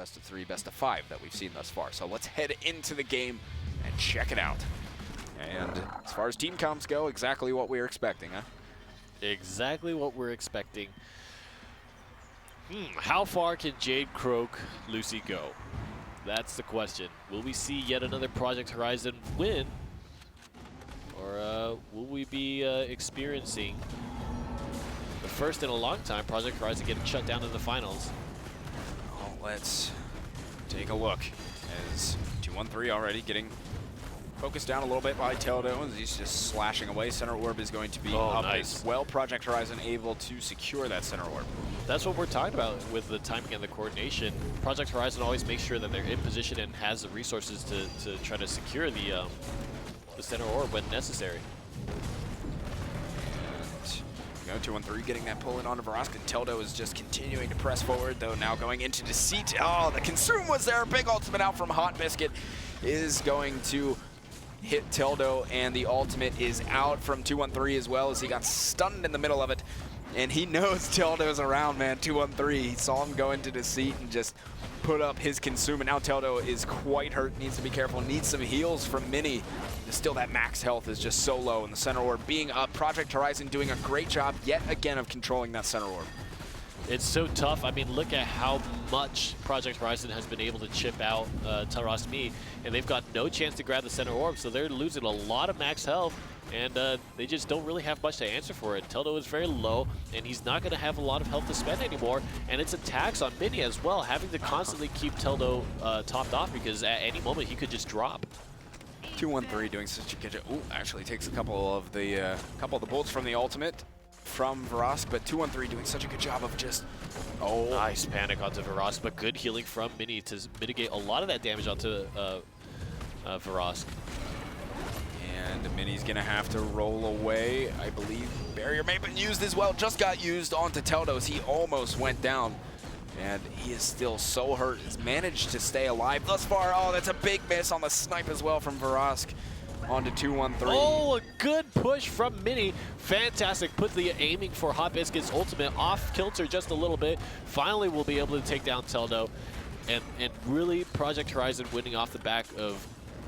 best of 3, best of 5 that we've seen thus far. So let's head into the game and check it out. And as far as team comps go, exactly what we were expecting, huh? Exactly what we're expecting. How far can Jade, Croak, Lucy go? That's the question. Will we see yet another Project Horizon win? Or will we be experiencing the first in a long time Project Horizon getting shut down in the finals? Well, let's take a look as 2-1-3 already getting focused down a little bit by Teldo as he's just slashing away. Center orb is going to be up as well. Project Horizon able to secure that center orb. That's what we're talking about with the timing and the coordination. Project Horizon always makes sure that they're in position and has the resources to try to secure the center orb when necessary. And 2-1-3 getting that pull in onto Vrask, and Teldo is just continuing to press forward, though now going into Deceit. Oh, the consume was there. Big ultimate out from Hot Biscuit is going to hit Teldo, and the ultimate is out from 2-1-3 as well as he got stunned in the middle of it. And he knows Teldo's around, man. 2-1-3. He saw him go into Deceit and just put up his consume, and now Teldo is quite hurt, needs to be careful, needs some heals from Mini. Still, that max health is just so low, and the center orb being up. Project Horizon doing a great job yet again of controlling that center orb. It's so tough. I mean, look at how much Project Horizon has been able to chip out TelRoskMi, and they've got no chance to grab the center orb, so they're losing a lot of max health, and they just don't really have much to answer for it. Teldo is very low, and he's not going to have a lot of health to spend anymore, and it's a tax on Mini as well, having to constantly keep Teldo topped off because at any moment he could just drop. 2-1-3 doing such a good job. Ooh, actually takes a couple of the bullets from the ultimate from Vrask, but 2-1-3 doing such a good job of just nice panic onto Vrask, but good healing from Mini to mitigate a lot of that damage onto Vrask. And Mini's gonna have to roll away. I believe barrier may have been used as well. Just got used onto Teldos. He almost went down. And he is still so hurt. He's managed to stay alive thus far. Oh, that's a big miss on the snipe as well from Vrask onto 2-1-3. Oh, a good push from Mini. Fantastic. Put the aiming for Hot Biscuit's ultimate off kilter just a little bit. Finally, we'll be able to take down Teldo. And really, Project Horizon winning off the back of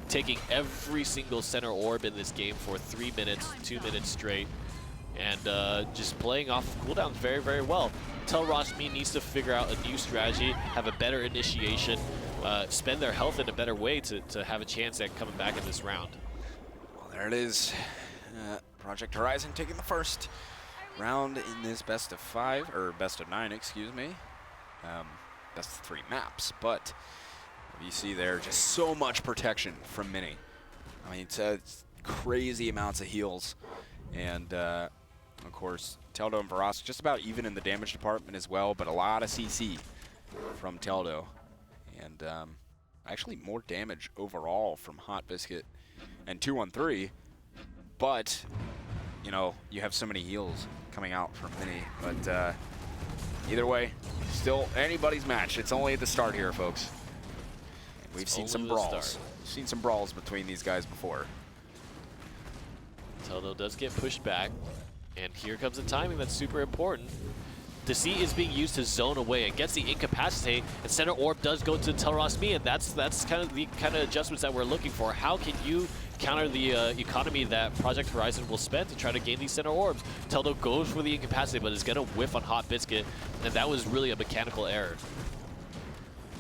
taking every single center orb in this game for 3 minutes, 2 minutes straight. And just playing off cooldowns very, very well. TelRoskMi needs to figure out a new strategy, have a better initiation, spend their health in a better way to have a chance at coming back in this round. Well, there it is. Project Horizon taking the first round in this best of 5, or best of 9, excuse me. Best of 3 maps, but you see there just so much protection from Mini. I mean, it's crazy amounts of heals. And of course, Teldo and Vrask just about even in the damage department as well, but a lot of CC from Teldo. And actually more damage overall from Hot Biscuit and 2-1-3. But, you know, you have so many heals coming out from Mini. But either way, still anybody's match. It's only at the start here, folks. And we've seen some brawls. We've seen some brawls between these guys before. Teldo does get pushed back, and here comes the timing that's super important. Deceit is being used to zone away and gets the incapacitate, and center orb does go to TelRoskMi, and that's kind of the adjustments that we're looking for. How can you counter the economy that Project Horizon will spend to try to gain these center orbs? Teldo goes for the incapacitate, but is going to whiff on Hot Biscuit, and that was really a mechanical error.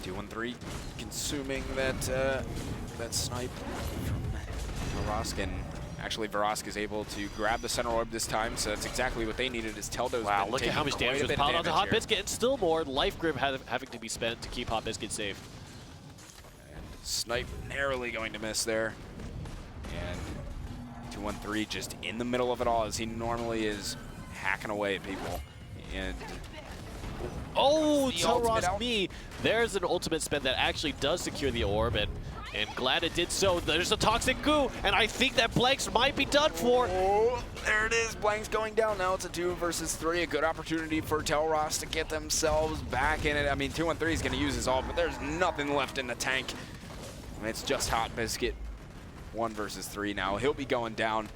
2-1-3 consuming that snipe from Vrask, and actually Vrask is able to grab the center orb this time, so that's exactly what they needed. Is Teldo's wow, look at how much damage was piled onto Hot Biscuit, and still more life grip having to be spent to keep Hot Biscuit safe. And snipe narrowly going to miss there, and 2-1-3 just in the middle of it all as he normally is, hacking away at people. And oh, TelRoskMi! There's an ultimate spend that actually does secure the orb, and glad it did so. There's a toxic goo, and I think that Blanks might be done for. Oh, there it is. Blanks going down now. It's a 2 versus 3. A good opportunity for TelRosk to get themselves back in it. I mean, 2-1-3 is going to use his ult, but there's nothing left in the tank. And it's just Hot Biscuit. 1 versus 3 now. He'll be going down.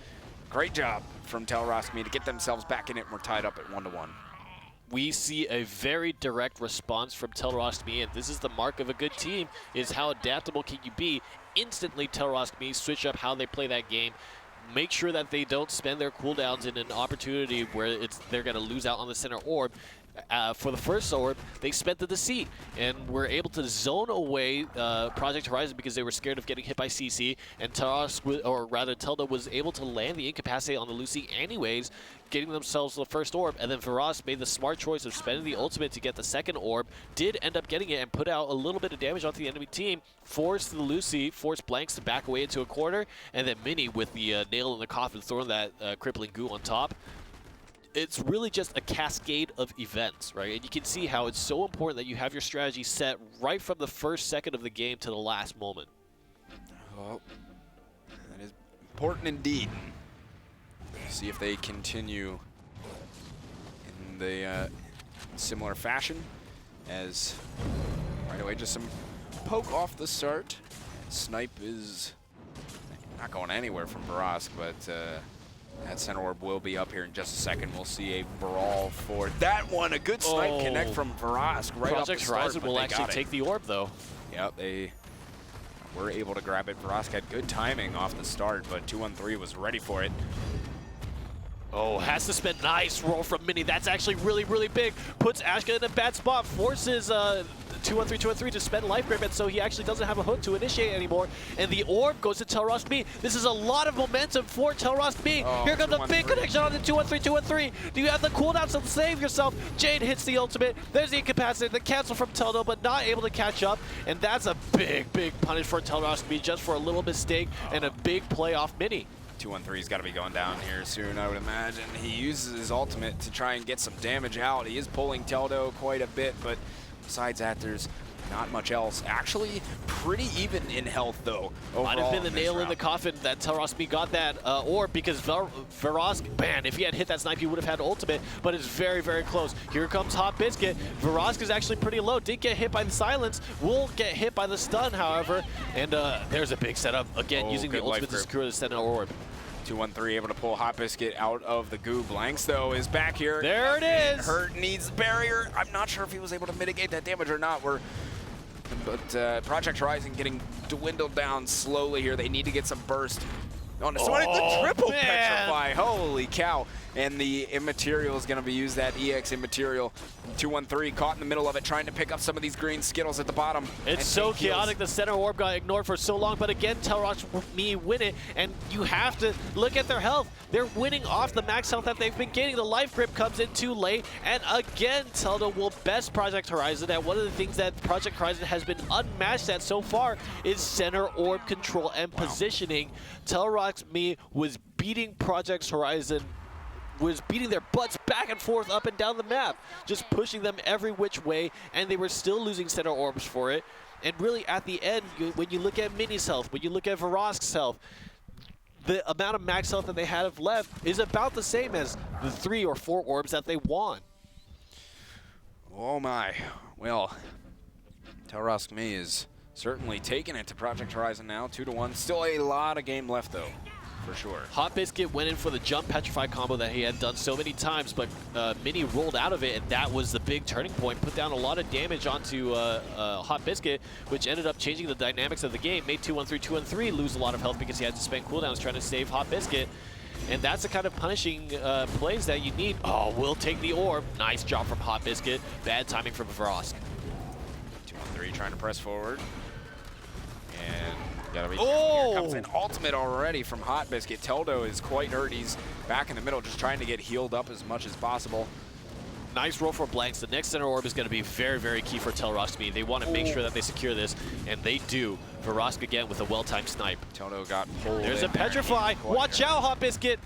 Great job from TelRoskMi to get themselves back in it. We're tied up at 1-1. we see a very direct response from TelRoskMi, and this is the mark of a good team, is how adaptable can you be. Instantly, TelRoskMi switch up how they play that game, make sure that they don't spend their cooldowns in an opportunity where they're going to lose out on the center orb. For the first orb, they spent the deceit and were able to zone away Project Horizon because they were scared of getting hit by CC, and Telda was able to land the incapacitate on the Lucy anyways, getting themselves the first orb, and then Varas made the smart choice of spending the ultimate to get the second orb, did end up getting it and put out a little bit of damage onto the enemy team, forced the Lucy, forced Blanks to back away into a corner, and then Mini with the nail in the coffin throwing that crippling goo on top. It's really just a cascade of events, right? And you can see how it's so important that you have your strategy set right from the first second of the game to the last moment. Oh, that is important indeed. See if they continue in the similar fashion as right away just some poke off the start. Snipe is not going anywhere from Barask, but that center orb will be up here in just a second. We'll see a brawl for that one. A good snipe connect from Barask right off the start. Project Horizon will actually take the orb, though. Yep, they were able to grab it. Barask had good timing off the start, but 213 was ready for it. Oh, has to spend nice roll from Mini. That's actually really, really big. Puts Ashka in a bad spot. Forces 213 to spend life grip, and so he actually doesn't have a hook to initiate anymore. And the orb goes to TelRoskMi. This is a lot of momentum for TelRoskMi. Oh, here comes a big connection on the 213. Do you have the cooldowns to save yourself? Jade hits the ultimate. There's the incapacity, the cancel from Teldo, but not able to catch up. And that's a big, big punish for TelRoskMi just for a little mistake and a big play off Mini. 213's got to be going down here soon, I would imagine. He uses his ultimate to try and get some damage out. He is pulling Teldo quite a bit, but besides that, there's not much else. Actually, pretty even in health, though. Might have been the nail in the coffin that TelRoskMi got that orb, because Varas, man, if he had hit that snipe, he would have had ultimate, but it's very, very close. Here comes Hot Biscuit. Varas is actually pretty low. Did get hit by the silence. Will get hit by the stun, however. And there's a big setup. Again, using the ultimate to secure the center orb. 213 able to pull Hot Biscuit out of the goo. Blanks, though, is back here. There it is. Hurt, needs the barrier. I'm not sure if he was able to mitigate that damage or not. But Project Horizon getting dwindled down slowly here. They need to get some burst. Oh, no, the triple petrify. Holy cow. And the immaterial is going to be used, that EX immaterial. 213 caught in the middle of it, trying to pick up some of these green Skittles at the bottom. It's so chaotic. The center orb got ignored for so long, but again, TelRoskMi win it, and you have to look at their health. They're winning off the max health that they've been getting. The life grip comes in too late, and again, Telda will best Project Horizon. And one of the things that Project Horizon has been unmatched at so far is center orb control and positioning. TelRoskMi was beating Project Horizon, was beating their butts back and forth up and down the map, just pushing them every which way, and they were still losing center orbs for it. And really at the end, when you look at Mini's health, when you look at Varask's health, the amount of max health that they have left is about the same as the 3 or 4 orbs that they won. Oh my. Well, TelRoskMi is certainly taking it to Project Horizon now, 2-1. Still a lot of game left, though. For sure. Hot Biscuit went in for the jump petrify combo that he had done so many times, but Mini rolled out of it, and that was the big turning point. Put down a lot of damage onto Hot Biscuit, which ended up changing the dynamics of the game. Made 213 lose a lot of health because he had to spend cooldowns trying to save Hot Biscuit. And that's the kind of punishing plays that you need. Oh, will take the orb. Nice job from Hot Biscuit. Bad timing from Varas. 213 trying to press forward. And gotta be oh! Here comes an ultimate already from Hot Biscuit. Teldo is quite hurt. He's back in the middle, just trying to get healed up as much as possible. Nice roll for Blanks. The next center orb is going to be very, very key for TelRoskMi. They want to make sure that they secure this, and they do. Varask again with a well-timed snipe. Teldo got pulled. There's a petrify. Watch out, Hot Biscuit.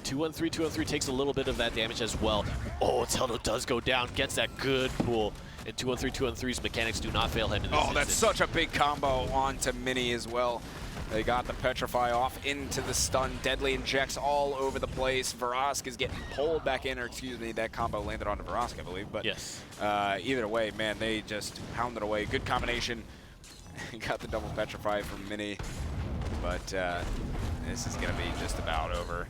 213 takes a little bit of that damage as well. Oh, Teldo does go down, gets that good pull. And 213's mechanics do not fail him in this instance. That's such a big combo onto Mini as well. They got the petrify off into the stun. Deadly injects all over the place. Varask is getting pulled back in, or excuse me, that combo landed onto Varask, I believe. But yes. Either way, man, they just pounded away. Good combination. Got the double petrify from Mini. But this is going to be just about over.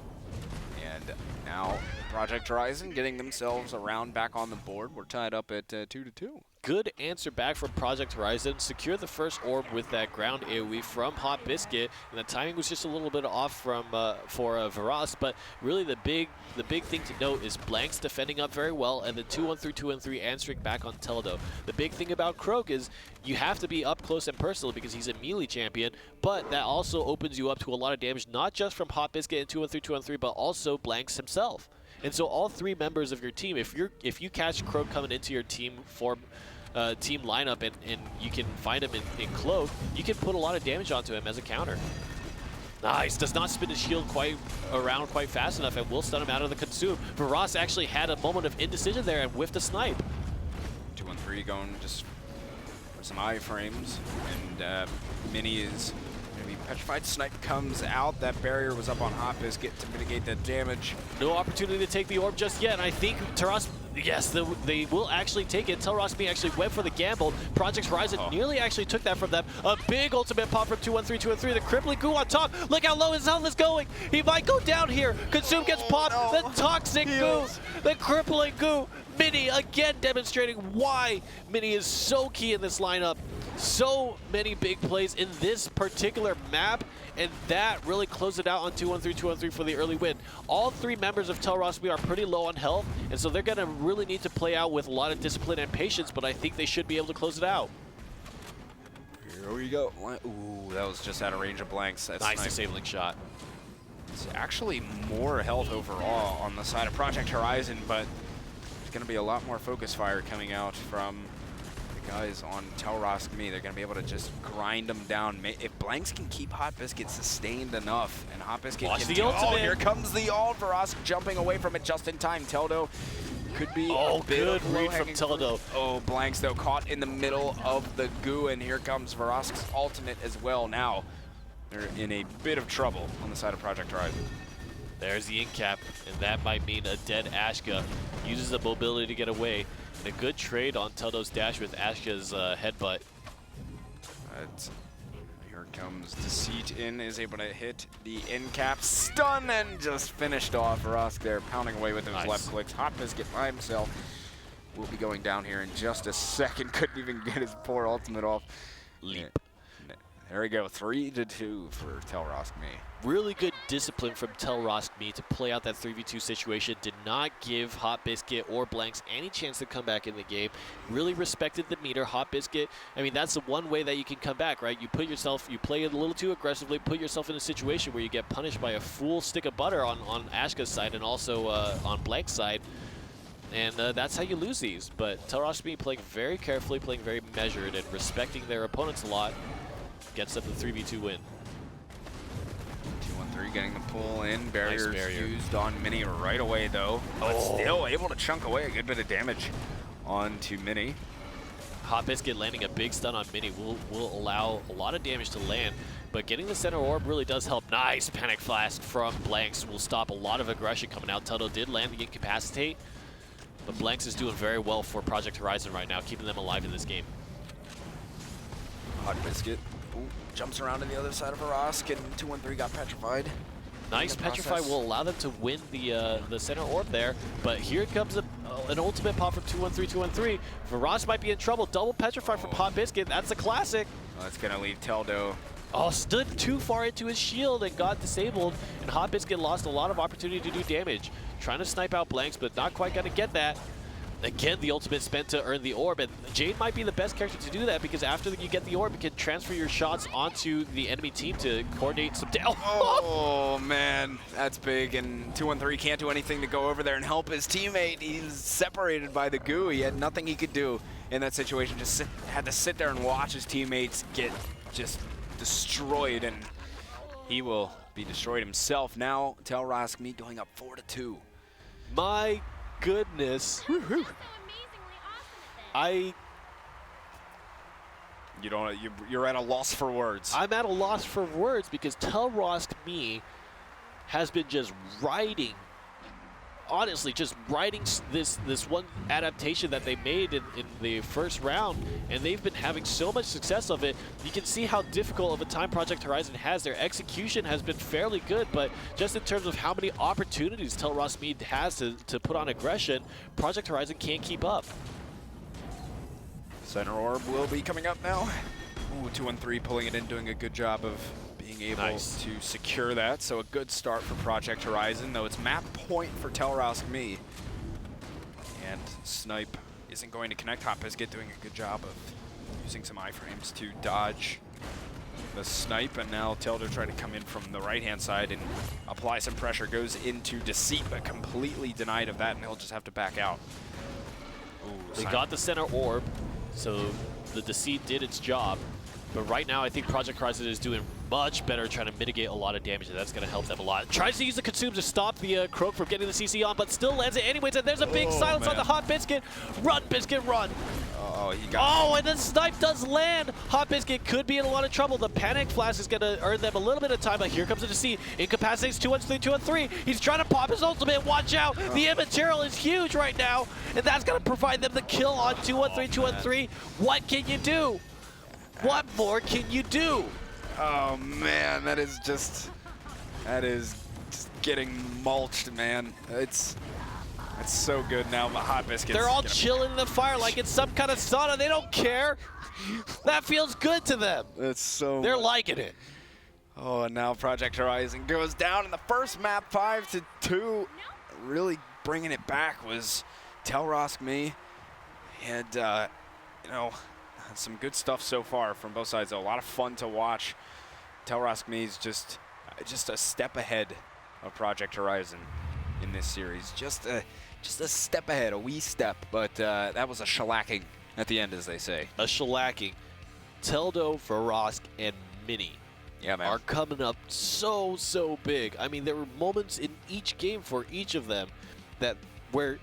And now Project Horizon getting themselves a round back on the board. We're tied up at 2-2. Good answer back from Project Horizon. Secure the first orb with that ground AoE from Hot Biscuit, and the timing was just a little bit off from for Varas. But really, the big thing to note is Blanks defending up very well, and the 2-1-3, 2-1-3 answering back on Teldo. The big thing about Croak is you have to be up close and personal because he's a melee champion, but that also opens you up to a lot of damage, not just from Hot Biscuit and 2-1-3, 2-1-3, but also Blanks himself. And so all three members of your team, if you catch Croak coming into your team form. Team lineup and you can find him in Cloak, you can put a lot of damage onto him as a counter. Nice, does not spin his shield quite fast enough and will stun him out of the consume. Varas actually had a moment of indecision there and whiffed a snipe. 2-1-3 going just for some iframes, and Mini is going to be petrified. Snipe comes out. That barrier was up on Hot Biscuit to mitigate that damage. No opportunity to take the orb just yet, and I think TelRoskMi, yes, they will actually take it. TelRoskMi actually went for the gamble. Project Horizon nearly actually took that from them. A big ultimate pop from 2-1-3, 2-1-3. The crippling goo on top. Look how low his health is going. He might go down here. Consume gets popped. No. The toxic goo. The crippling goo. Mini again demonstrating why Mini is so key in this lineup. So many big plays in this particular map, and that really closed it out on 2-1-3, 2-1-3 for the early win. All three members of TelRoskMi are pretty low on health, and so they're going to really need to play out with a lot of discipline and patience, but I think they should be able to close it out. Here we go. Ooh, that was just out of range of Blanks. That's nice disabling shot. It's actually more health overall on the side of Project Horizon, but there's going to be a lot more focus fire coming out from guys on TelRoskMi. They're going to be able to just grind them down. If Blanks can keep Hot Biscuit sustained enough, and Hot Biscuit Watch can the ultimate. Oh, here comes the ult. Varas jumping away from it just in time. Teldo could be a bit good of read from Teldo. Oh, Blanks though caught in the middle of the goo, and here comes Varask's ultimate as well. Now they're in a bit of trouble on the side of Project Horizon. There's the in-cap, and that might mean a dead Ashka. Uses the mobility to get away. And a good trade on Teldo's dash with Ashka's headbutt. Here comes Deceit in, is able to hit the in-cap stun and just finished off. Rask there pounding away with those left clicks. Hot Biscuit by himself will be going down here in just a second. Couldn't even get his poor ultimate off. Leap. There we go, 3-2 for TelRoskMi. Really good discipline from TelRoskMi to play out that 3v2 situation. Did not give Hot Biscuit or Blanks any chance to come back in the game. Really respected the meter. Hot Biscuit, I mean, that's the one way that you can come back, right? You play it a little too aggressively, put yourself in a situation where you get punished by a full stick of butter on Ashka's side and also on Blank's side. And that's how you lose these. But TelRoskMi playing very carefully, playing very measured, and respecting their opponents a lot. Gets them the 3v2 win. 2-1-3 getting the pull in. Barriers used on Mini right away though. But still able to chunk away a good bit of damage onto Mini. Hot Biscuit landing a big stun on Mini will allow a lot of damage to land, but getting the center orb really does help. Nice Panic Flask from Blanks will stop a lot of aggression coming out. Teldo did land the Incapacitate, but Blanks is doing very well for Project Horizon right now, keeping them alive in this game. Hot Biscuit jumps around to the other side of Rask, and 2-1-3 got petrified. Nice Petrify will allow them to win the center orb there, but here comes an ultimate pop from 2-1-3, 2-1-3. Varas might be in trouble. Double Petrify from Hot Biscuit. That's a classic. Well, that's going to leave Teldo. Oh, stood too far into his shield and got disabled, and Hot Biscuit lost a lot of opportunity to do damage. Trying to snipe out Blanks, but not quite going to get that. Again, the ultimate spent to earn the orb, and Jade might be the best character to do that because after you get the orb, you can transfer your shots onto the enemy team to coordinate some damage. Oh, man, that's big, and 2-1-3 can't do anything to go over there and help his teammate. He's separated by the goo. He had nothing he could do in that situation. Just had to sit there and watch his teammates get just destroyed, and he will be destroyed himself. Now, TelRoskMi going up 4-2. My goodness. You're at a loss for words. I'm at a loss for words because TelRoskMi has been just riding honestly just riding this one adaptation that they made in the first round, and they've been having so much success of it. You can see how difficult of a time Project Horizon has. Their execution has been fairly good, but just in terms of how many opportunities TelRoskMi has to put on aggression, Project Horizon can't keep up. Center orb will be coming up now. Ooh, 2-1-3 pulling it in, doing a good job of being able to secure that. So a good start for Project Horizon, though it's map point for TelRoskMi. And Snipe isn't going to connect. Hot Biscuit doing a good job of using some iframes to dodge the snipe, and now Teldo trying to come in from the right-hand side and apply some pressure. Goes into Deceit, but completely denied of that, and he'll just have to back out. Ooh, they got the center orb, so the Deceit did its job. But right now, I think Project Horizon is doing much better trying to mitigate a lot of damage, and that's going to help them a lot. Tries to use the Consume to stop the Croak from getting the CC on, but still lands it anyways, and there's a big silence on the Hot Biscuit. Run, Biscuit, run! Oh, he got and then Snipe does land. Hot Biscuit could be in a lot of trouble. The Panic Flash is going to earn them a little bit of time, but here comes the Deceit. Incapacitates 2-1-3, 2-1-3. He's trying to pop his ultimate. Watch out. The immaterial is huge right now, and that's going to provide them the kill on 2-1-3, 2-1-3. What can you do? What more can you do? Oh man, that is just getting mulched, man. It's so good now, but Hot Biscuits. They're all chilling in the fire like it's some kind of sauna. They don't care. That feels good to them. It's so. They're liking it. Oh, and now Project Horizon goes down in the first map, 5-2. Really bringing it back was TelRoskMi, and you know, some good stuff so far from both sides. A lot of fun to watch. TelRoskMi is just a step ahead of Project Horizon in this series. Just a step ahead, a wee step. But that was a shellacking at the end, as they say. A shellacking. Teldo, Verosk, and Mini are coming up so big. I mean, there were moments in each game for each of them where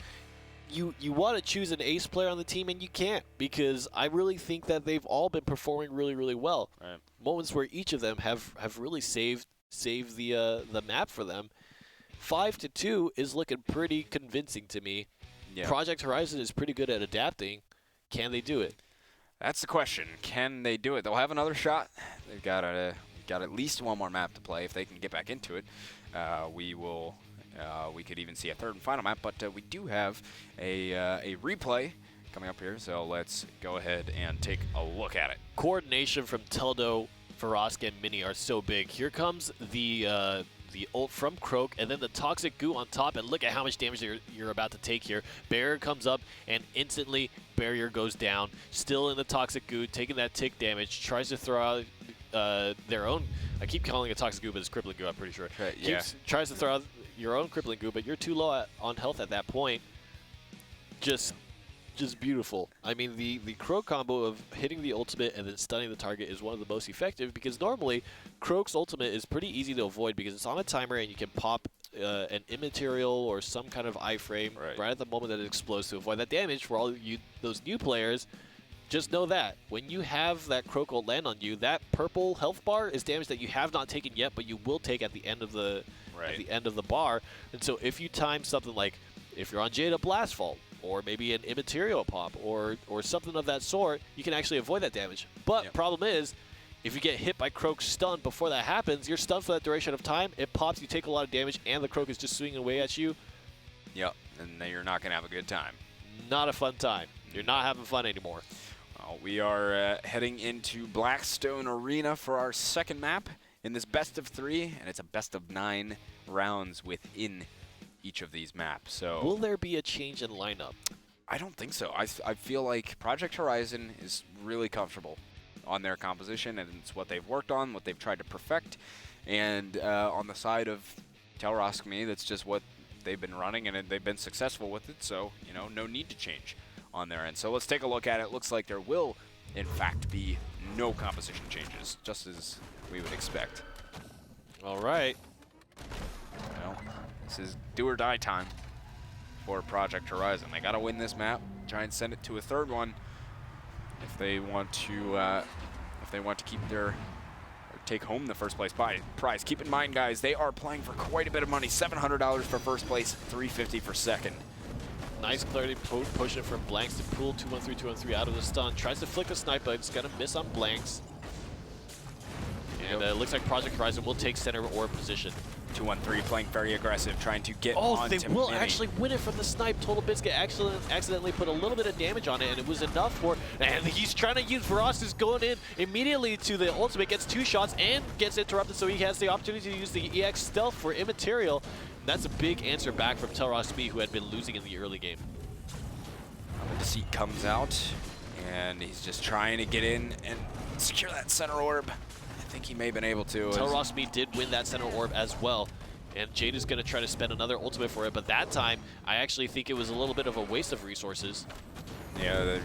you want to choose an ace player on the team, and you can't, because I really think that they've all been performing really well. Right. Moments where each of them have really saved the map for them. 5-2 is looking pretty convincing to me. Yeah. Project Horizon is pretty good at adapting. Can they do it? That's the question. Can they do it? They'll have another shot. They've got at least one more map to play. If they can get back into it, we could even see a third and final map, but we do have a replay coming up here, so let's go ahead and take a look at it. Coordination from Teldo, Verosk, and Mini are so big. Here comes the ult from Croak, and then the Toxic Goo on top, and look at how much damage you're about to take here. Barrier comes up, and instantly Barrier goes down. Still in the Toxic Goo, taking that tick damage, tries to throw out their own, I keep calling it Toxic Goo, but it's Crippling Goo, I'm pretty sure. Yeah. Tries to throw out your own Crippling Goo, but you're too low on health at that point. Just beautiful. I mean, the Croak combo of hitting the ultimate and then stunning the target is one of the most effective, because normally Croak's ultimate is pretty easy to avoid because it's on a timer and you can pop an immaterial or some kind of iframe right at the moment that it explodes to avoid that damage. For all those new players, just know that when you have that Croak ult land on you, that purple health bar is damage that you have not taken yet, but you will take at the end of the bar. And so if you time something like, if you're on Jada Blast Vault, or maybe an immaterial pop, or something of that sort, you can actually avoid that damage. But problem is, if you get hit by Croak's stun before that happens, you're stunned for that duration of time, it pops, you take a lot of damage, and the Croak is just swinging away at you. Yep, and then you're not going to have a good time. Not a fun time. You're not having fun anymore. Well, we are heading into Blackstone Arena for our second map in this best of 3, and it's a best of 9 rounds within each of these maps. So will there be a change in lineup? I don't think so. I feel like Project Horizon is really comfortable on their composition, and it's what they've worked on, what they've tried to perfect. And on the side of TelRoskMi, that's just what they've been running, and they've been successful with it. So, you know, no need to change on their end. So let's take a look at it. Looks like there will, in fact, be no composition changes, just as we would expect. All right. Well, this is do or die time for Project Horizon. They got to win this map, try and send it to a third one if they want to keep their, or take home the first place prize. Keep in mind, guys, they are playing for quite a bit of money. $700 for first place, $350 for second. Nice clarity push it from Blanks to pull 2-1-3, 2-1-3 out of the stun. Tries to flick the snipe, but it's going to miss on Blanks. And it looks like Project Horizon will take center orb position. 2-1-3 playing very aggressive, trying to get on to they will Mini. actually win it from the snipe. Total Biscuit accidentally put a little bit of damage on it, and it was enough for, and he's trying to use Veras, is going in immediately to the ultimate, gets 2 shots and gets interrupted, so he has the opportunity to use the EX stealth for immaterial. And that's a big answer back from TelRoskMi, who had been losing in the early game. The Deceit comes out, and he's just trying to get in and secure that center orb. I think he may have been able to. TelRoskMi did win that center orb as well, and Jade is going to try to spend another ultimate for it, but that time, I actually think it was a little bit of a waste of resources. Yeah, they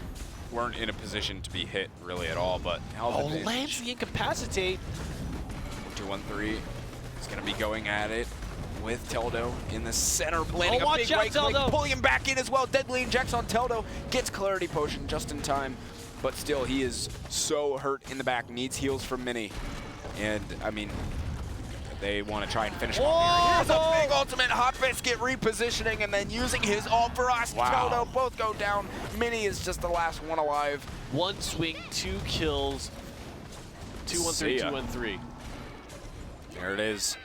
weren't in a position to be hit really at all, but lands the incapacitate. 2-1-3 is going to be going at it with Teldo in the center, landing a big right click, pulling him back in as well. Deadly injects on Teldo, gets Clarity Potion just in time, but still he is so hurt in the back, needs heals from Mini. And, I mean, they want to try and finish him off here. Here's a big ultimate, Hot Biscuit repositioning and then using his ult for us. Teldo both go down. Mini is just the last one alive. 1 swing, 2 kills, 2-1-3, 2-1-3. There it is.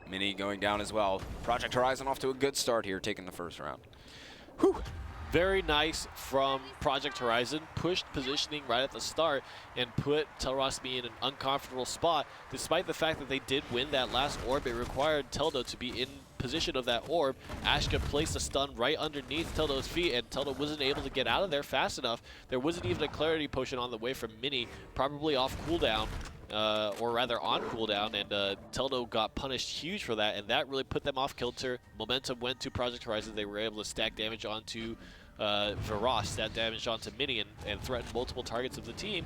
Mini going down as well. Project Horizon off to a good start here, taking the first round. Whew. Very nice from Project Horizon. Pushed positioning right at the start and put TelRoskMi in an uncomfortable spot. Despite the fact that they did win that last orb, it required Teldo to be in position of that orb. Ashka placed a stun right underneath Teldo's feet, and Teldo wasn't able to get out of there fast enough. There wasn't even a Clarity Potion on the way from Mini, probably off cooldown. Or rather on cooldown, and Teldo got punished huge for that, and that really put them off kilter. Momentum went to Project Horizon. They were able to stack damage onto Veras, stack damage onto Mini, and threaten multiple targets of the team.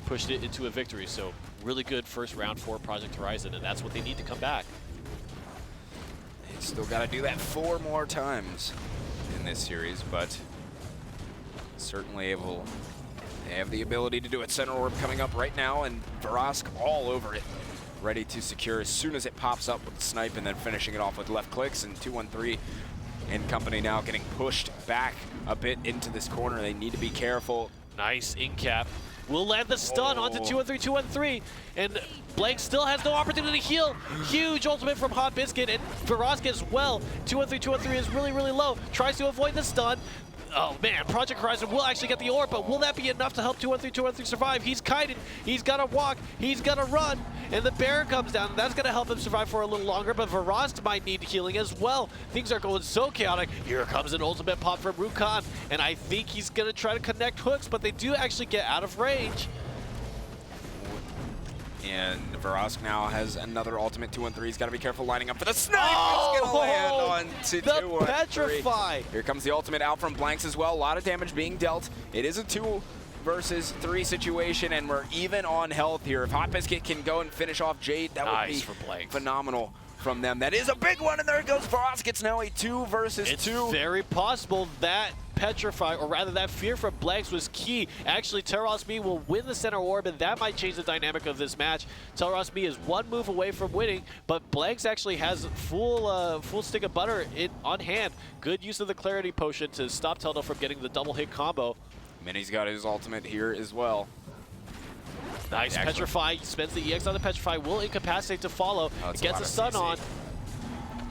Pushed it into a victory, so really good first round for Project Horizon, and that's what they need to come back. They still got to do that 4 more times in this series, but certainly able. They have the ability to do it. Center orb coming up right now, and Veras all over it, ready to secure as soon as it pops up with the snipe, and then finishing it off with left clicks. And 2-1-3 and company now getting pushed back a bit into this corner. They need to be careful. Nice in cap. Will land the stun onto 2-1-3, 2-1-3, and Blank still has no opportunity to heal. Huge ultimate from Hot Biscuit, and Veras as well. 2-1-3, 2-1-3 is really, really low. Tries to avoid the stun. Oh man, Project Horizon will actually get the orb, but will that be enough to help 2-1-3, 2-1-3 survive? He's kited, he's got to walk, he's got to run, and the Baron comes down. That's going to help him survive for a little longer, but Veras might need healing as well. Things are going so chaotic. Here comes an ultimate pop from Rukan, and I think he's going to try to connect hooks, but they do actually get out of range. And Veras now has another ultimate. 2-1-3. He's got to be careful lining up for the snipe. It's going to land on to 2-1-3. The Petrify. Here comes the ultimate out from Blanks as well. A lot of damage being dealt. It is a 2 versus 3 situation, and we're even on health here. If Hot Biscuit can go and finish off Jade, that would be phenomenal from them. That is a big one, and there it goes. Veras gets now a 2 versus 2. It's very possible that Petrify, or rather that fear from Blanks, was key. Actually, TelRoskMi will win the center orb, and that might change the dynamic of this match. TelRoskMi is 1 move away from winning, but Blanks actually has full stick of butter on hand. Good use of the Clarity Potion to stop Teldo from getting the double hit combo. Mini's got his ultimate here as well. Nice. Petrify spends the EX on the Petrify, will incapacitate to follow. Gets a stun on.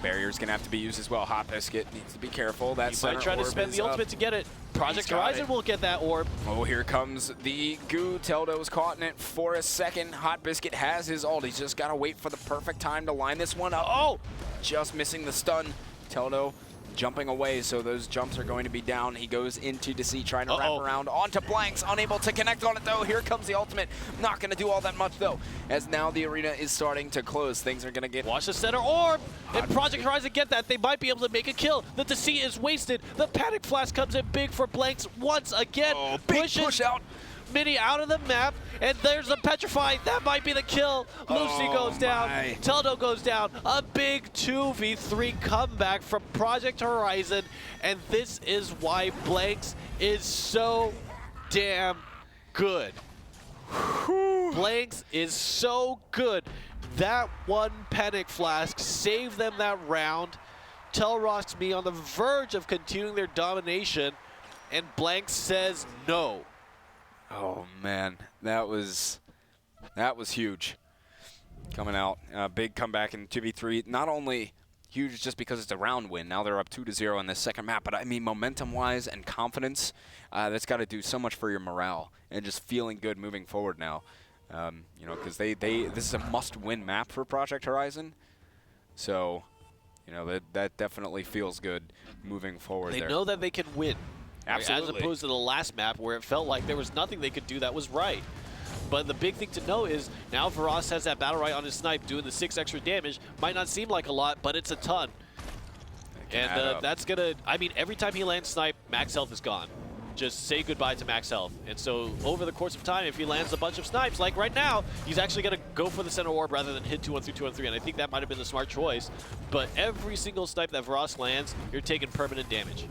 Barrier's gonna have to be used as well. Hot Biscuit needs to be careful. That he might try to spend the ultimate to get it. Project Horizon will get that orb. Oh, here comes the goo. Teldo's caught in it for a second. Hot Biscuit has his ult. He's just gotta wait for the perfect time to line this one up. Oh, just missing the stun. Teldo jumping away, so those jumps are going to be down. He goes into Deceit, trying to wrap around onto Blanks, unable to connect on it though. Here comes the ultimate. Not going to do all that much though, as now the arena is starting to close. Things are going to get... Watch the center orb, and Project Horizon get that. They might be able to make a kill. The Deceit is wasted. The Panic Flash comes in big for Blanks once again. Oh, big push out. Mini out of the map, and there's the Petrify. That might be the kill. Lucy goes down. Teldo goes down. A big 2v3 comeback from Project Horizon, and this is why Blanks is so damn good. Blanks is so good. That one Panic Flask saved them that round. TelRoskMi on the verge of continuing their domination, and Blanks says no. Oh man, that was huge. Coming out, big comeback in 2v3. Not only huge just because it's a round win. Now they're up 2-0 in this second map, but I mean momentum-wise and confidence, that's got to do so much for your morale and just feeling good moving forward now. You know, because this is a must-win map for Project Horizon, so you know that definitely feels good moving forward. They know that they can win. Absolutely. As opposed to the last map where it felt like there was nothing they could do that was right. But the big thing to know is now Varas has that BattleRekt on his snipe doing the 6 extra damage. Might not seem like a lot, but it's a ton. And that's going to, I mean, every time he lands snipe, max health is gone. Just say goodbye to max health. And so over the course of time, if he lands a bunch of snipes, like right now, he's actually going to go for the center orb rather than hit 2-1-3, 2-1-3. And I think that might have been the smart choice. But every single snipe that Varas lands, you're taking permanent damage.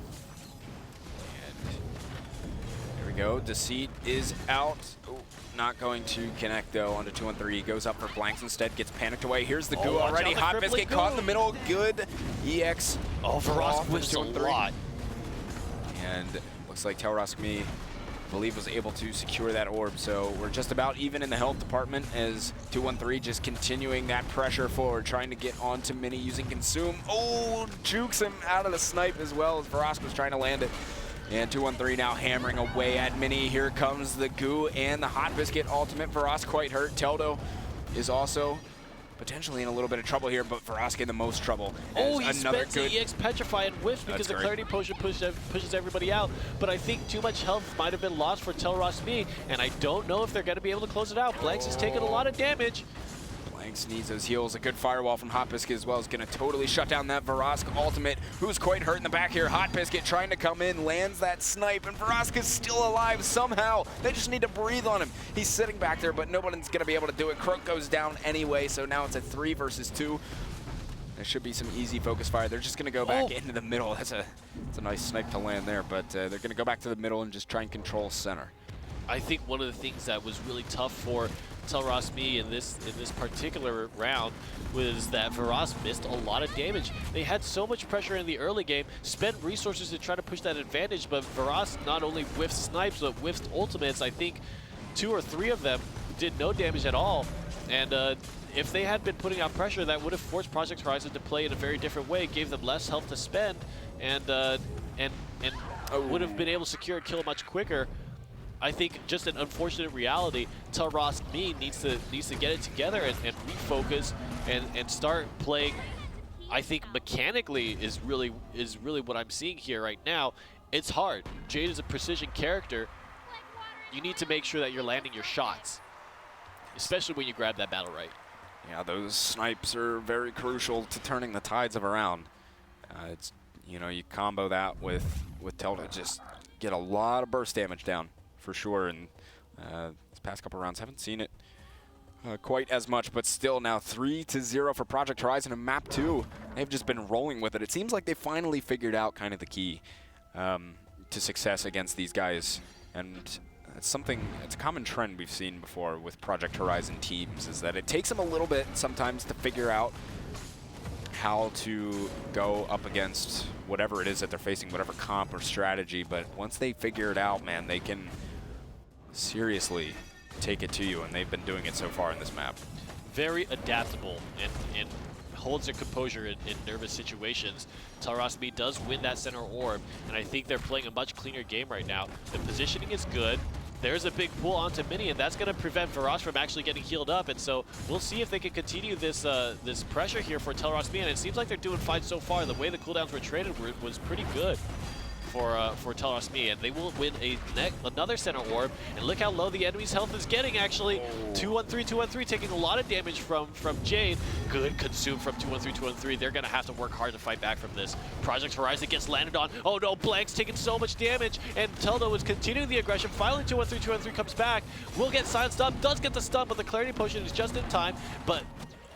There we go. Deceit is out. Ooh, not going to connect though onto 2-1-3. Goes up for Blanks instead. Gets panicked away. Here's the goo already. Hot Biscuit caught in the middle. Good EX. Oh, Varas whiffs a lot. And looks like TelRoskMi, I believe, was able to secure that orb. So we're just about even in the health department as 2-1-3 just continuing that pressure forward, trying to get onto Mini using Consume. Oh, jukes him out of the snipe as well as Varas was trying to land it. And 2-1-3 now hammering away at Mini. Here comes the goo and the Hot Biscuit ultimate. Varas quite hurt. Teldo is also potentially in a little bit of trouble here, but Varas in the most trouble. Oh, he spends the EX Petrify and whiffs because the Clarity Potion pushes everybody out. But I think too much health might have been lost for TelRoskMi, and I don't know if they're going to be able to close it out. Blanks is taking a lot of damage. Blanks needs those heals. A good firewall from Hot Biscuit as well is going to totally shut down that Varas ultimate, who's quite hurt in the back here. Hot Biscuit trying to come in, lands that snipe, and Varas is still alive somehow. They just need to breathe on him. He's sitting back there, but nobody's going to be able to do it. Croak goes down anyway, so now it's a 3 versus 2. There should be some easy focus fire. They're just going to go back into the middle. That's a nice snipe to land there, but they're going to go back to the middle and just try and control center. I think one of the things that was really tough for TelRoskMi in this particular round was that Varas missed a lot of damage. They had so much pressure in the early game, spent resources to try to push that advantage, but Varas not only whiffed snipes, but whiffed ultimates. I think 2 or 3 of them did no damage at all. And if they had been putting out pressure, that would have forced Project Horizon to play in a very different way, gave them less health to spend, and would have been able to secure a kill much quicker. I think just an unfortunate reality, TelRoskMi needs to get it together and refocus and start playing. I think mechanically is really what I'm seeing here right now. It's hard. Jade is a precision character. You need to make sure that you're landing your shots, especially when you grab that BattleRekt. Yeah, those snipes are very crucial to turning the tides of a round. It's, you know, you combo that with Teldo, just get a lot of burst damage down. For sure, and these past couple rounds haven't seen it quite as much, but still now 3-0 for Project Horizon in map 2. They've just been rolling with it. It seems like they finally figured out kind of the key to success against these guys, and it's a common trend we've seen before with Project Horizon teams, is that it takes them a little bit sometimes to figure out how to go up against whatever it is that they're facing, whatever comp or strategy, but once they figure it out, man, they can seriously take it to you, and they've been doing it so far in this map. Very adaptable and holds their composure in nervous situations. TelRoskMi does win that center orb, and I think they're playing a much cleaner game right now. The positioning is good. There's a big pull onto Mini, and that's going to prevent Varas from actually getting healed up. And so we'll see if they can continue this this pressure here for TelRoskMi. And it seems like they're doing fine so far. The way the cooldowns were traded was pretty good for TelRoskMi, and they will win another center orb. And look how low the enemy's health is getting, actually. 2-1-3, 2-1-3, taking a lot of damage from Jade. Good consume from 2-1-3, 2-1-3. They're going to have to work hard to fight back from this. Project Horizon gets landed on. Oh no, Blank's taking so much damage, and Teldo is continuing the aggression. Finally, 2-1-3, 2-1-3 comes back. Will get silenced up, does get the stun, but the Clarity Potion is just in time. But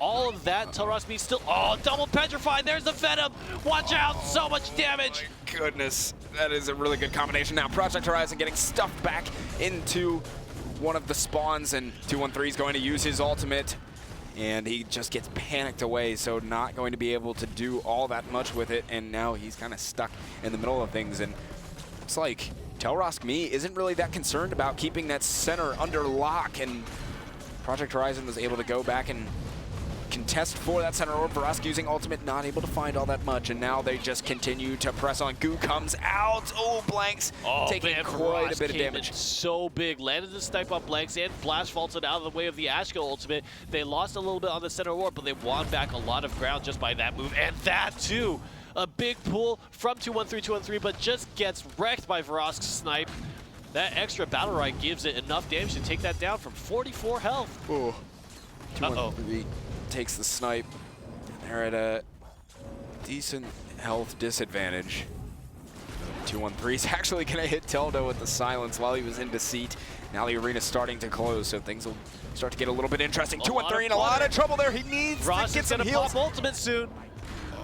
all of that, TelRoskMi still, double petrified. There's the Venom. Watch out, so much damage. Oh my goodness, that is a really good combination. Now Project Horizon getting stuffed back into one of the spawns, and 213 is going to use his ultimate, and he just gets panicked away, so not going to be able to do all that much with it, and now he's kind of stuck in the middle of things, and it's like TelRoskMi isn't really that concerned about keeping that center under lock, and Project Horizon was able to go back and contest for that center orb. Verosk using ultimate, not able to find all that much, and now they just continue to press on. Goo comes out. Oh, Blanks taking quite a bit of damage. So big. Landed the snipe on Blanks and flash vaulted out of the way of the Ashko ultimate. They lost a little bit on the center orb, but they won back a lot of ground just by that move, and that too. A big pull from 213, but just gets wrecked by Verosk's snipe. That extra BattleRekt gives it enough damage to take that down from 44 health. Oh. 213 takes the snipe. They're at a decent health disadvantage. 213 is actually going to hit Teldo with the silence while he was in deceit. Now the arena's starting to close, so things will start to get a little bit interesting. 213 in a lot of trouble there. He needs to get some heals. Pop ultimate soon.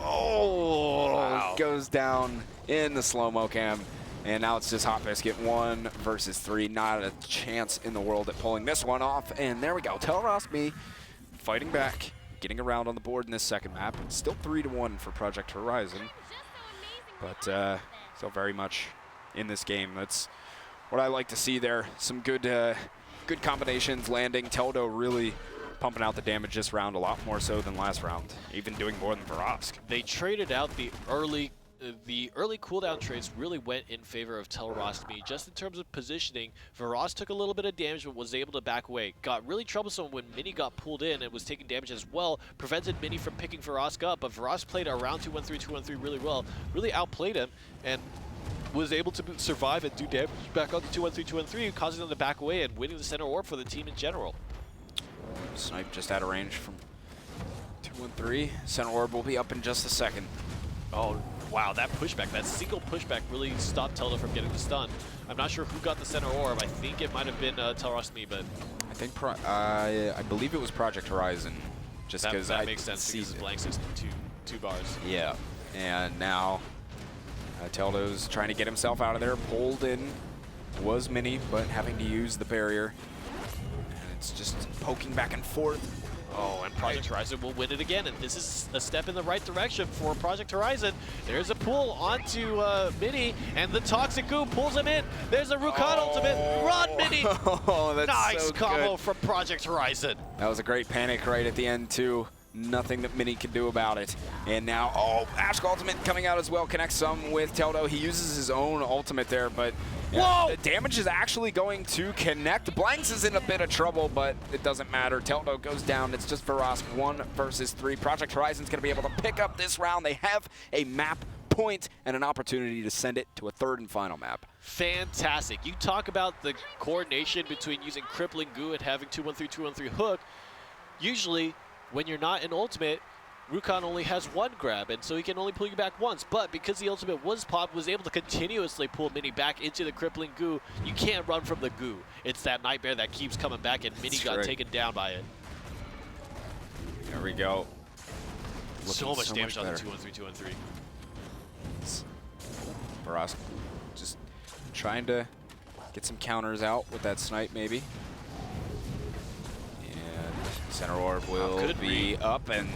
Oh, wow. Goes down in the slow-mo cam. And now it's just Hot Biscuit 1 versus 3. Not a chance in the world at pulling this one off. And there we go. TelRoskMi fighting back, getting around on the board in this second map. It's still 3-1 for Project Horizon. But still very much in this game. That's what I like to see there. Some good good combinations landing. Teldo really pumping out the damage this round a lot more so than last round. Even doing more than Verosk. They traded out the early cooldown trades really went in favor of TelRoskMi. Just in terms of positioning, Verosk took a little bit of damage but was able to back away. Got really troublesome when Mini got pulled in and was taking damage as well. Prevented Mini from picking Verosk up, but Verosk played around 213 really well. Really outplayed him and was able to survive and do damage back on the 213, causing them to back away and winning the center orb for the team in general. Snipe just out of range from 213. Center orb will be up in just a second. Oh, wow, that pushback, that single pushback really stopped Teldo from getting the stun. I'm not sure who got the center orb. I think it might have been TelRoskMi, but I think I believe it was Project Horizon. Just because that makes sense because Blanks is two bars. Yeah, and now Teldo's trying to get himself out of there. Pulled in was Mini, but having to use the barrier. And it's just poking back and forth. Oh, and Project Horizon will win it again, and this is a step in the right direction for Project Horizon. There's a pull onto Mini, and the Toxic Goo pulls him in. There's a Rukan ultimate. Run, Mini! Oh, that's nice so combo good from Project Horizon. That was a great panic right at the end, too. Nothing that Mini could do about it. And now, Ashk ultimate coming out as well. Connects some with Teldo. He uses his own ultimate there, but the damage is actually going to connect. Blanks is in a bit of trouble, but it doesn't matter. Teldo goes down. It's just Verosk 1 versus 3. Project Horizon's going to be able to pick up this round. They have a map point and an opportunity to send it to a third and final map. Fantastic. You talk about the coordination between using Crippling Goo and having 213 hook. Usually, when you're not in ultimate, Rukan only has one grab, and so he can only pull you back once. But because the ultimate was popped, was able to continuously pull Mini back into the Crippling Goo. You can't run from the Goo. It's that nightmare that keeps coming back, and Mini got taken down by it. There we go. So much damage on the 213. Verosk just trying to get some counters out with that snipe, maybe. Center orb will be up, and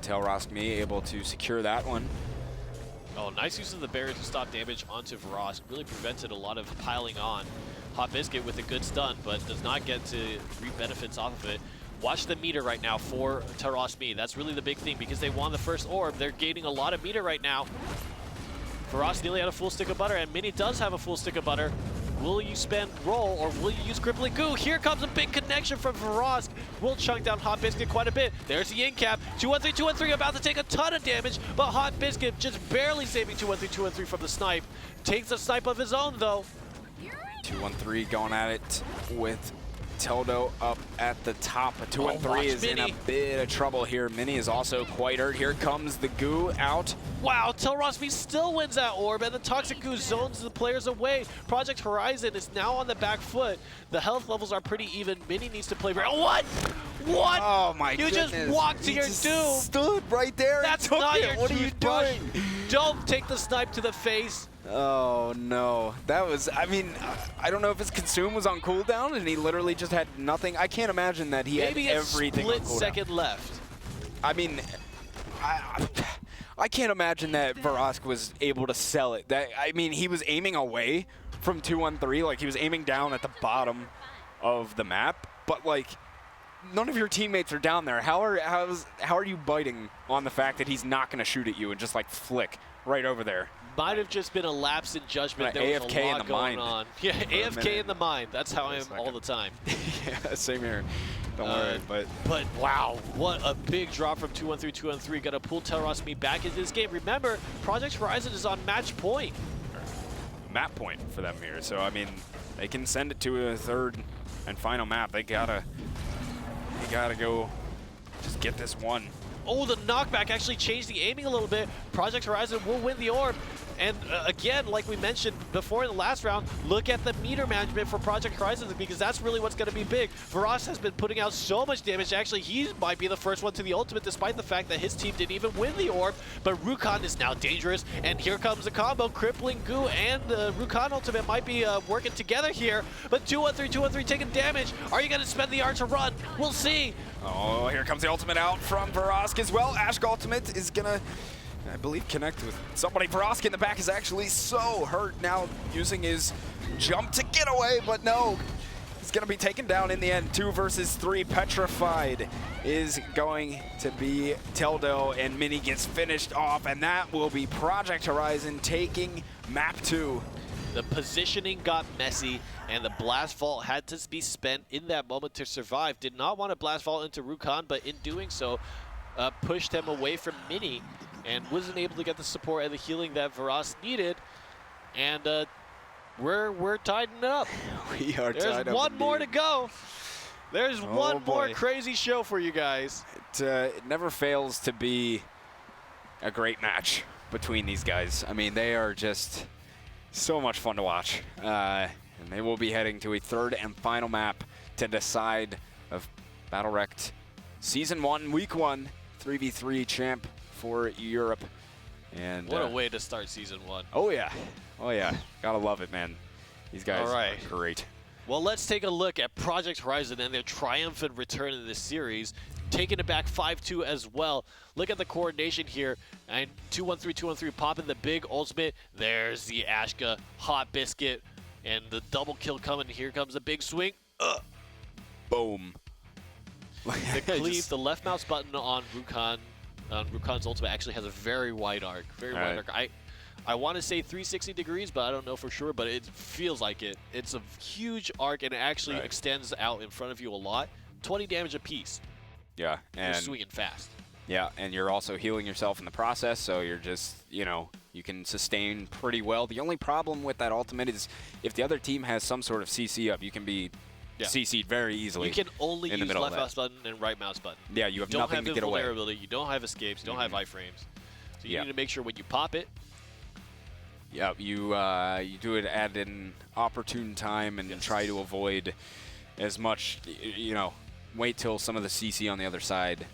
TelRoskMi able to secure that one. Oh, nice use of the barrier to stop damage onto Verosk. Really prevented a lot of piling on. Hot Biscuit with a good stun, but does not get to reap benefits off of it. Watch the meter right now for TelRoskMi. That's really the big thing because they won the first orb. They're gaining a lot of meter right now. Verosk nearly had a full stick of butter, and Mini does have a full stick of butter. Will you spend roll, or will you use Crippling Goo? Here comes a big connection from Verosk. Will chunk down Hot Biscuit quite a bit. There's the in-cap. 213 about to take a ton of damage, but Hot Biscuit just barely saving 213 from the snipe. Takes a snipe of his own, though. 213 going at it with Teldo up at the top. 213 is in a bit of trouble here. Mini is also quite hurt. Here comes the Goo out. Wow, TelRoskMi still wins that orb, and the Toxic Goo zones the players away. Project Horizon is now on the back foot. The health levels are pretty even. Mini needs to play very— What? What? Oh my goodness. You just walked to your doom. Stood right there. That's not your What are you doing? don't take the snipe to the face. Oh no, that was, I mean, I don't know if his consume was on cooldown and he literally just had nothing. I can't imagine that he Maybe had everything on cooldown. Maybe a split second left. I mean, I can't imagine that BattleRekt was able to sell it. I mean, he was aiming away from 2-1-3, like he was aiming down at the bottom of the map, but like none of your teammates are down there. How are you biting on the fact that he's not going to shoot at you and just like flick right over there? Might have just been a lapse in judgment. Right, there was AFK a lot in the going mind. on. Yeah, AFK in the mind. That's how I am all the time. Yeah, same here. Don't worry, but wow, what a big drop from 2-1-3, 2-1-3. Got to pull TelRoskMi back into this game. Remember, Project Horizon is on match point. Map point for them here. So I mean, they can send it to a third and final map. They gotta go, just get this one. Oh, the knockback actually changed the aiming a little bit. Project Horizon will win the orb. And again, like we mentioned before in the last round, look at the meter management for Project Horizon because that's really what's going to be big. BattleRekt has been putting out so much damage. Actually, he might be the first one to the ultimate despite the fact that his team didn't even win the orb. But Rukon is now dangerous. And here comes the combo. Crippling Goo and the Rukon ultimate might be working together here. But 2-1-3, 2-1-3 taking damage. Are you going to spend the R to run? We'll see. Oh, here comes the ultimate out from BattleRekt as well. Ashk ultimate is going to, I believe, connect with somebody. BattleRekt in the back is actually so hurt now, using his jump to get away, but no. He's going to be taken down in the end. 2 versus 3. Petrified is going to be Teldo, and Mini gets finished off, and that will be Project Horizon taking map 2. The positioning got messy, and the Blast Vault had to be spent in that moment to survive. Did not want to Blast Vault into Rukon, but in doing so, pushed him away from Mini, and wasn't able to get the support and the healing that BattleRekt needed. And we're tidying it up. We are tied up. There's one more to go. There's one more boy. Crazy show for you guys. It never fails to be a great match between these guys. I mean, they are just so much fun to watch. And they will be heading to a third and final map to decide of BattleRekt Season 1, Week 1, 3v3 champ for Europe. And what a way to start Season 1. Oh yeah, oh yeah, gotta love it, man. These guys are great. Well, let's take a look at Project Horizon and their triumphant return in this series, taking it back 5-2 as well. Look at the coordination here, and 2-1-3, 2-1-3, popping the big ultimate. There's the Ashka Hot Biscuit, and the double kill coming. Here comes the big swing. Boom. The cleave, the left mouse button on Rukon. Rukon's ultimate actually has a very wide arc. Very wide arc. I want to say 360 degrees, but I don't know for sure, but it feels like it. It's a huge arc, and it actually extends out in front of you a lot. 20 damage a piece. Yeah. And you're swinging fast. Yeah, and you're also healing yourself in the process, so you're just, you know, you can sustain pretty well. The only problem with that ultimate is if the other team has some sort of CC up, you can be CC'd very easily. You can only use left mouse button and right mouse button. Yeah, you have nothing to get away. You don't have escapes. You don't have iframes. So you need to make sure when you pop it. Yeah, you do it at an opportune time and try to avoid as much, you know, wait till some of the CC on the other side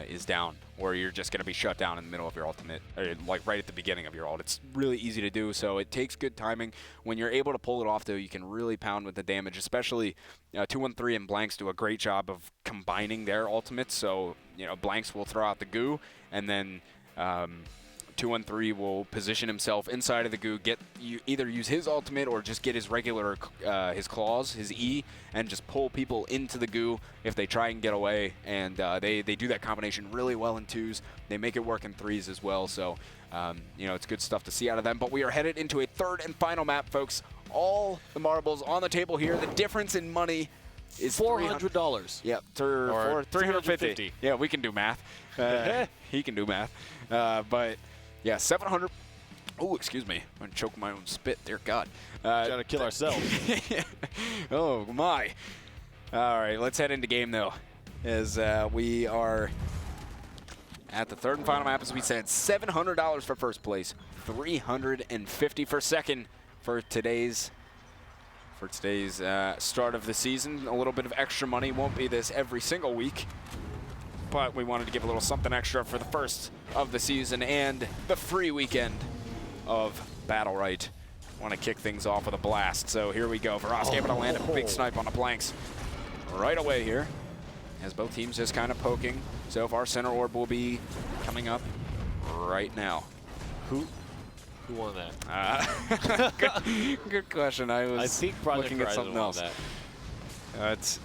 is down, or you're just going to be shut down in the middle of your ultimate, or like right at the beginning of your ult. It's really easy to do, so it takes good timing. When you're able to pull it off, though, you can really pound with the damage, especially 2-1-3 and Blanks do a great job of combining their ultimates, so, you know, Blanks will throw out the goo, and then 2-1-3 will position himself inside of the goo, either use his ultimate or just get his regular, his claws, his E, and just pull people into the goo if they try and get away. And they do that combination really well in 2s. They make it work in 3s as well. So, you know, it's good stuff to see out of them. But we are headed into a third and final map, folks. All the marbles on the table here. The difference in money is $400. Yeah, or 350. Yeah, we can do math. He can do math. But yeah, 700. Oh, excuse me. I'm going to choke my own spit. Dear God. Trying to kill ourselves. Oh, my. All right, let's head into game, though, as we are at the third and final map. As we said, $700 for first place, $350 for second for today's start of the season. A little bit of extra money. Won't be this every single week. but we wanted to give a little something extra for the first of the season and the free weekend of BattleRekt. Want to kick things off with a blast, so here we go. TelRosk able to land a big snipe on the blanks right away here, as both teams just kind of poking. So far, center orb will be coming up right now. Who won that? Good question. I think Project looking at Horizon something won else. That.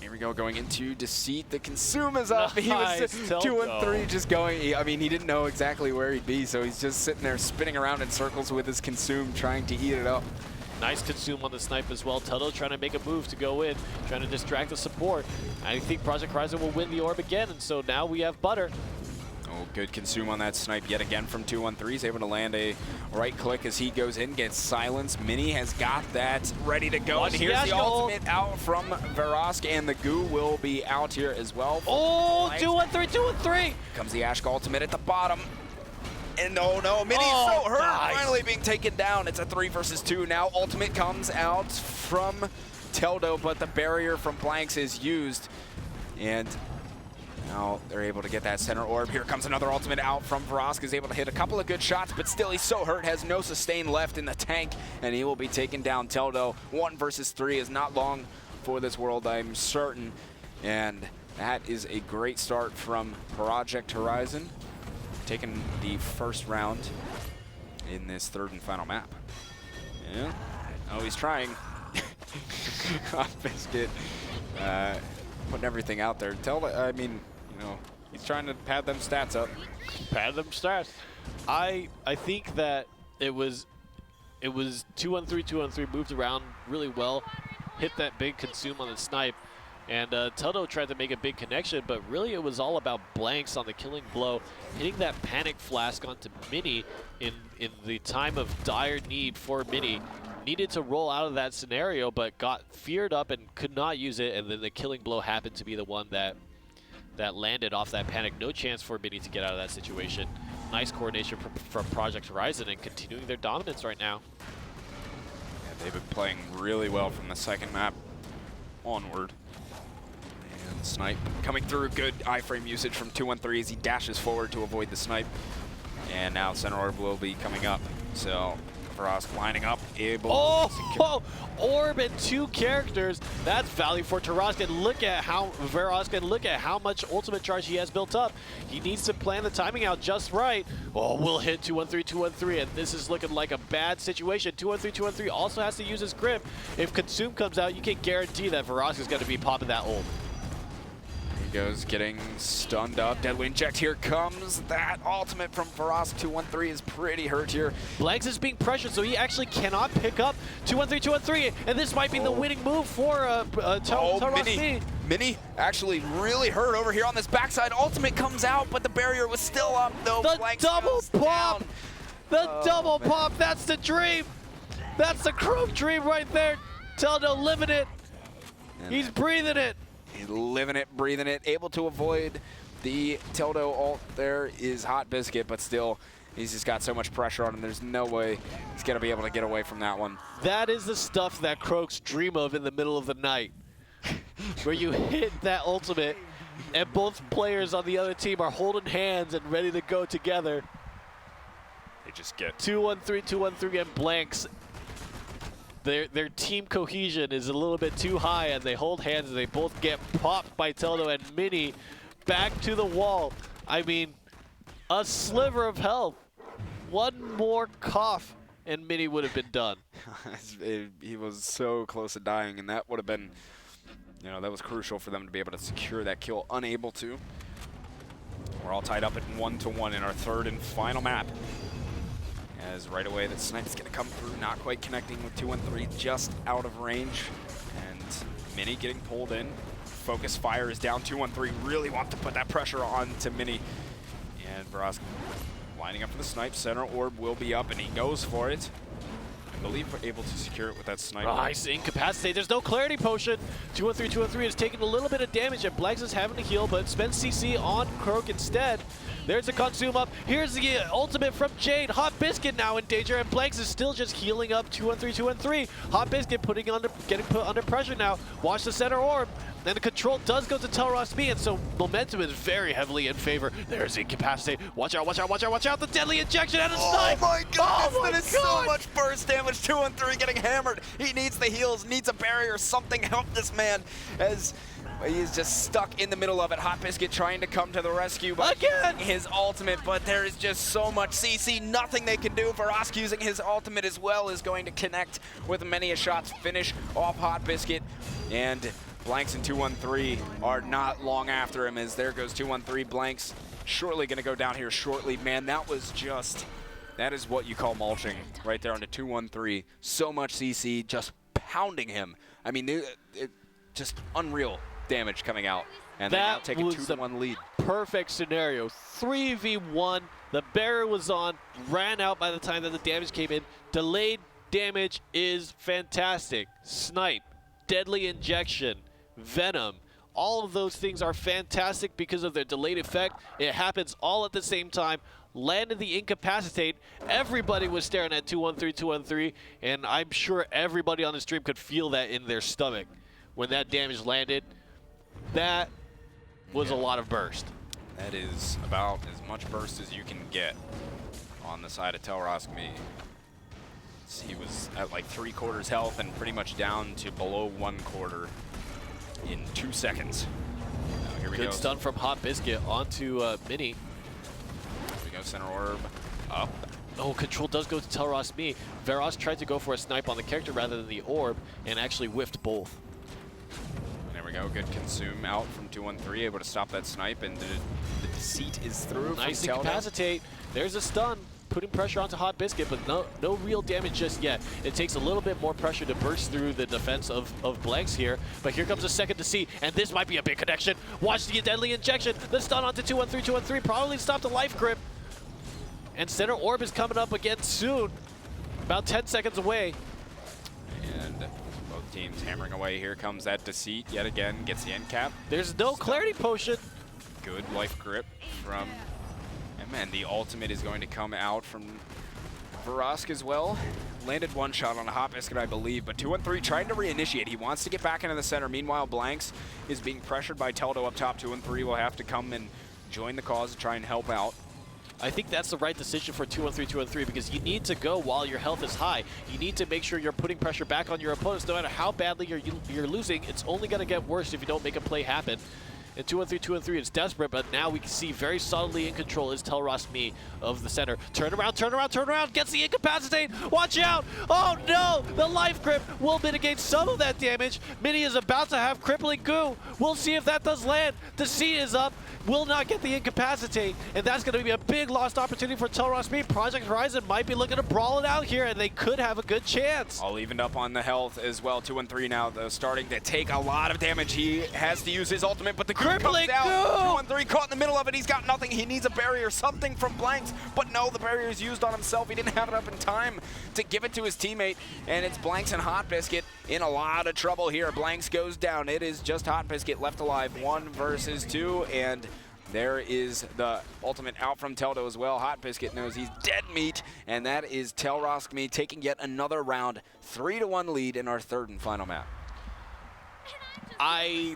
Here we go, going into Deceit. The Consume is up. He was Nice, 2 and 3 just going. I mean, he didn't know exactly where he'd be, so he's just sitting there spinning around in circles with his Consume, trying to eat it up. Nice Consume on the snipe as well. TelRosk trying to make a move to go in, trying to distract the support. I think Project Horizon will win the orb again, and so now we have Butter. Oh, good Consume on that snipe yet again from 2-1-3. He's able to land a right click as he goes in, gets silenced. Mini has got that ready to go. And here's the ultimate out from TelRosk, and the goo will be out here as well. Oh, 2-1-3, 2-1-3. Comes the Ashk ultimate at the bottom. And oh no, Mini's so hurt, finally being taken down. It's a 3 versus 2. Now ultimate comes out from Teldo, but the barrier from blanks is used. And now they're able to get that center orb. Here comes another ultimate out from TelRosk. Is able to hit a couple of good shots, but still he's so hurt, has no sustain left in the tank, and he will be taken down. Teldo, 1 versus 3 is not long for this world, I'm certain. And that is a great start from Project Horizon, taking the first round in this third and final map. Yeah. Oh, he's trying. Biscuit putting everything out there. I mean, you know, he's trying to pad them stats up. Pad them stats. I think that it was 2-1-3, 2-1-3, moved around really well, hit that big Consume on the snipe. And Teldo tried to make a big connection, but really it was all about blanks on the killing blow, hitting that panic flask onto Mini in the time of dire need for Mini. Needed to roll out of that scenario, but got feared up and could not use it, and then the killing blow happened to be the one that landed off that panic. No chance for Mini to get out of that situation. Nice coordination from Project Horizon and continuing their dominance right now. Yeah, they've been playing really well from the second map onward. Snipe coming through, good iframe usage from 2-1-3 as he dashes forward to avoid the snipe. And now center orb will be coming up. So TelRosk lining up, able to orb and 2 characters. That's value for TelRosk, and look at how TelRosk, and look at how much ultimate charge he has built up. He needs to plan the timing out just right. Oh, we'll hit 2-1-3, 2-1-3, and this is looking like a bad situation. 2-1-3, 2-1-3 also has to use his grip. If Consume comes out, you can guarantee that TelRosk is going to be popping that ult. Goes getting stunned up. Deadly inject. Here comes that ultimate from TelRosk. 2-1-3 is pretty hurt here. Blanks is being pressured, so he actually cannot pick up 2-1-3, 2-1-3, and this might be the winning move for TelRoskMi. Mini actually really hurt over here on this backside. Ultimate comes out, but the barrier was still up though. The double pop! The double pop, that's the dream! That's the Crow dream right there. Teldo living it. He's breathing it. He's living it, breathing it, able to avoid the Teldo ult. There is Hot Biscuit, but still, he's just got so much pressure on him. There's no way he's going to be able to get away from that one. That is the stuff that Croaks dream of in the middle of the night, where you hit that ultimate, and both players on the other team are holding hands and ready to go together. They just get 2-1-3, 2-1-3, and blanks. Their team cohesion is a little bit too high, and they hold hands and they both get popped by Teldo and Mini back to the wall. I mean, a sliver of health. One more cough and Mini would have been done. He was so close to dying, and that would have been, you know, that was crucial for them to be able to secure that kill. Unable to. We're all tied up at 1-1 in our third and final map. As right away, that snipe is going to come through, not quite connecting with 2-1-3, just out of range. And Mini getting pulled in. Focus fire is down. 2-1-3 really wants to put that pressure on to Mini. And TelRosk lining up for the snipe. Center orb will be up, and he goes for it. I believe we're able to secure it with that sniper. Nice incapacitate. There's no clarity potion. 2-1-3 is taking a little bit of damage, and Blanks is having to heal, but spends CC on Croak instead. There's a consume up. Here's the ultimate from Jade. Hot Biscuit now in danger, and Blanks is still just healing up 2-on-3, 2-on-3. Hot Biscuit getting put under pressure now. Watch the center orb. Then the control does go to TelRoskMi, and so momentum is very heavily in favor. There's Incapacitate. Watch out, watch out, watch out, watch out. The deadly injection and a snipe. Oh my goodness, Oh my that is God. so much burst damage. 2-on-3 getting hammered. He needs the heals, needs a barrier, something. Help this man as he's just stuck in the middle of it. Hot Biscuit trying to come to the rescue by Again. using his ultimate, but there is just so much CC. Nothing they can do. Verosk using his ultimate as well is going to connect with many a shots, finish off Hot Biscuit, and Blanks and 2-on-3 are not long after him as there goes 2-on-3. Blanks shortly going to go down here shortly. Man, that is what you call mulching right there on the 2-on-3. So much CC, just pounding him. I mean, it just unreal damage coming out. And they now take a 2-1 lead. Perfect scenario. 3v1. The barrier was on, ran out by the time that the damage came in. Delayed damage is fantastic. Snipe, deadly injection, Venom. All of those things are fantastic because of their delayed effect. It happens all at the same time. Landed the Incapacitate. Everybody was staring at 2-on-3, 2-on-3, and I'm sure everybody on the stream could feel that in their stomach when that damage landed. That was a lot of burst. That is about as much burst as you can get on the side of TelRoskMi. He was at like 3/4 health and pretty much down to below 1/4 in 2 seconds. Now, here we go. Good stun from Hot Biscuit onto Mini. Here we go, center orb up. Oh, control does go to TelRoskMi. Veros tried to go for a snipe on the character rather than the orb and actually whiffed both. And there we go, good consume out from 2-on-3, able to stop that snipe, and the deceit is through. Nice from Incapacitate. There's a stun, putting pressure onto Hot Biscuit, but no real damage just yet. It takes a little bit more pressure to burst through the defense of Blanks here, but here comes a second to see, and this might be a big connection. Watch the deadly injection, the stun onto 2-on-3, 2-on-3, probably stop the life grip. And center orb is coming up again soon, about 10 seconds away. And both teams hammering away. Here comes that deceit yet again, gets the end cap. There's no clarity potion. Good life grip from, and man, the ultimate is going to come out from Verosk as well. Landed one shot on a Hot Biscuit, I believe, but 2-on-3 trying to reinitiate. He wants to get back into the center. Meanwhile, Blanks is being pressured by Teldo up top. 2-on-3 will have to come and join the cause and try and help out. I think that's the right decision for 2-on-3, 2-on-3, because you need to go while your health is high. You need to make sure you're putting pressure back on your opponents. No matter how badly you're losing, it's only going to get worse if you don't make a play happen. And 2-on-3, 2-on-3 is desperate, but now we can see very solidly in control is TelRoskMi of the center. Turn around, turn around, turn around, gets the Incapacitate. Watch out! Oh no! The life grip will mitigate some of that damage. Mini is about to have crippling goo. We'll see if that does land. The C is up. Will not get the Incapacitate, and that's going to be a big lost opportunity for TelRoskMi. Project Horizon might be looking to brawl it out here, and they could have a good chance. All evened up on the health as well. 2-on-3 now, though, starting to take a lot of damage. He has to use his ultimate, but the group comes out. 2-on-3 caught in the middle of it. He's got nothing. He needs a barrier, something from Blanks, but no, the barrier is used on himself. He didn't have it up in time to give it to his teammate, and it's Blanks and Hot Biscuit in a lot of trouble here. Blanks goes down. It is just Hot Biscuit left alive, 1 versus 2, and there is the ultimate out from Teldo as well. Hot Biscuit knows he's dead meat, and that is TelRoskMi taking yet another round, 3-1 lead in our 3rd and final map.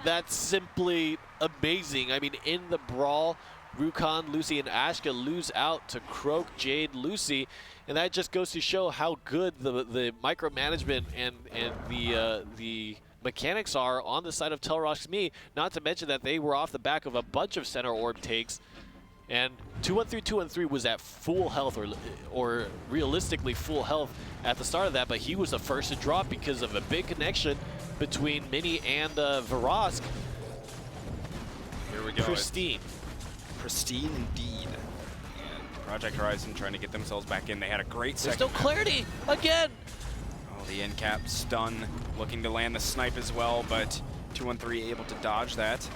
That's simply amazing. I mean, in the brawl, Rukon, Lucy, and Ashka lose out to Croak, Jade, Lucy, and that just goes to show how good the micromanagement and the mechanics are on the side of TelRoskMi, not to mention that they were off the back of a bunch of center orb takes. And 2-on-3, 2-on-3 was at full health, or realistically full health at the start of that, but he was the first to drop because of a big connection between Mini and Verosk. Here we go. Pristine. Pristine indeed. And Project Horizon trying to get themselves back in. They had a great second. There's no clarity again. The end cap stun, looking to land the snipe as well, but 2-on-3 able to dodge that.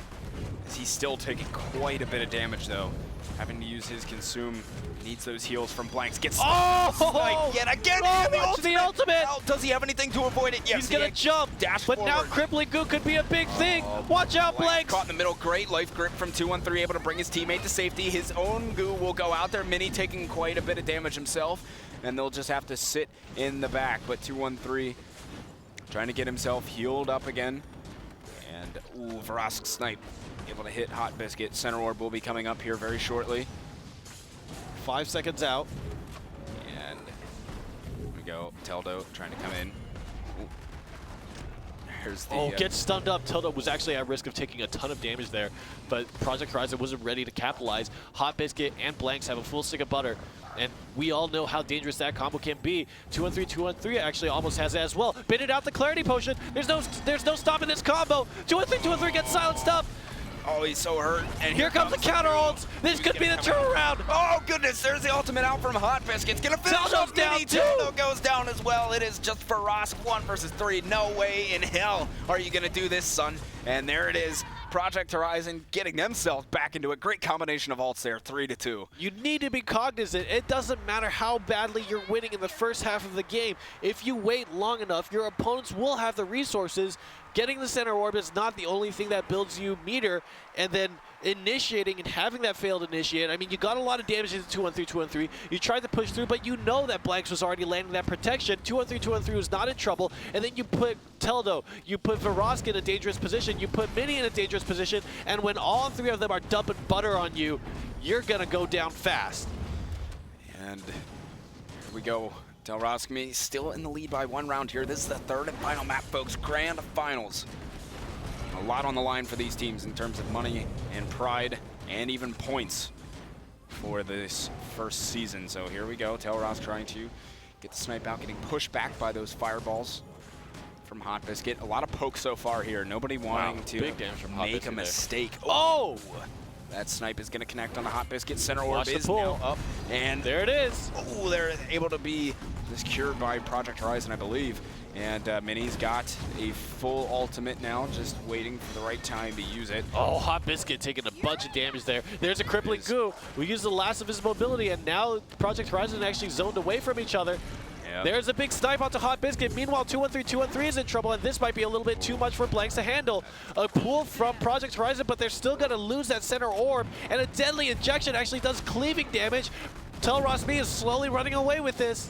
He's still taking quite a bit of damage though. having to use his consume. Needs those heals from Blanks. Gets sniped yet again. The ultimate. Oh, does he have anything to avoid it? Yes, he's gonna jump. Dash but forward. now Crippling Goo could be a big thing. Watch out, Blanks. Caught in the middle. Great life grip from 213, able to bring his teammate to safety. His own Goo will go out there. Mini taking quite a bit of damage himself, and they'll just have to sit in the back. But 213 trying to get himself healed up again. And ooh, Verosk snipe able to hit Hot Biscuit. Center orb will be coming up here very shortly. 5 seconds out. And here we go. Teldo trying to come in. Ooh. Here's the, Gets stunned up. Teldo was actually at risk of taking a ton of damage there, but Project Horizon wasn't ready to capitalize. Hot Biscuit and Blanks have a full stick of butter, and we all know how dangerous that combo can be. 213 actually almost has it as well. Baited out the Clarity Potion. There's no stopping this combo. 213 gets silenced up. Oh, he's so hurt. And here comes the counter ults. This could be the turnaround. Oh, goodness. There's the ultimate out from Hot Biscuit. It's going to finish off down Mini. too. Teldo goes down as well. It is just Verosk 1 versus 3. No way in hell are you going to do this, son. And there it is. Project Horizon getting themselves back into it. Great combination of ults there, 3-2. You need to be cognizant. It doesn't matter how badly you're winning in the first half of the game. If you wait long enough, your opponents will have the resources. Getting the center orb is not the only thing that builds you meter, and then initiating and having that failed initiate. I mean, you got a lot of damage into 213. You tried to push through, but you know that Blanks was already landing that protection. 213 was not in trouble, and then you put Teldo, you put Verosk in a dangerous position, you put Mini in a dangerous position, and when all three of them are dumping butter on you, you're gonna go down fast. And here we go. TelRoskMi still in the lead by 1 round here. This is the third and final map, folks. Grand finals. A lot on the line for these teams in terms of money and pride and even points for this first season. So here we go. TelRosk trying to get the snipe out, getting pushed back by those fireballs from Hot Biscuit. A lot of poke so far here. Nobody wanting to big damage from Hot make a Biscuit mistake. There. Oh! That snipe is going to connect on the Hot Biscuit. Center orb is pull. now up. And there it is. Oh, they're able to be secured by Project Horizon, I believe. And Mini's got a full ultimate now, just waiting for the right time to use it. Oh, Hot Biscuit taking a bunch of damage there. There's a Crippling Goo. We used the last of his mobility, and now Project Horizon actually zoned away from each other. Yep. There's a big snipe onto Hot Biscuit. Meanwhile, 213 is in trouble, and this might be a little bit too much for Blanks to handle. A pull from Project Horizon, but they're still going to lose that center orb, and a deadly injection actually does cleaving damage. TelRoskMi is slowly running away with this.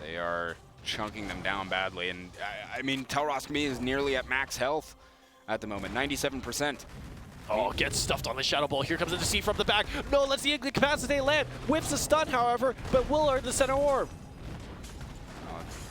They are chunking them down badly, and I mean, TelRoskMi is nearly at max health at the moment, 97%. Oh, gets stuffed on the Shadow Ball. Here comes the Deceive from the back. No, let's see Incapacitate land. Whips the stun, however, but will earn the center orb.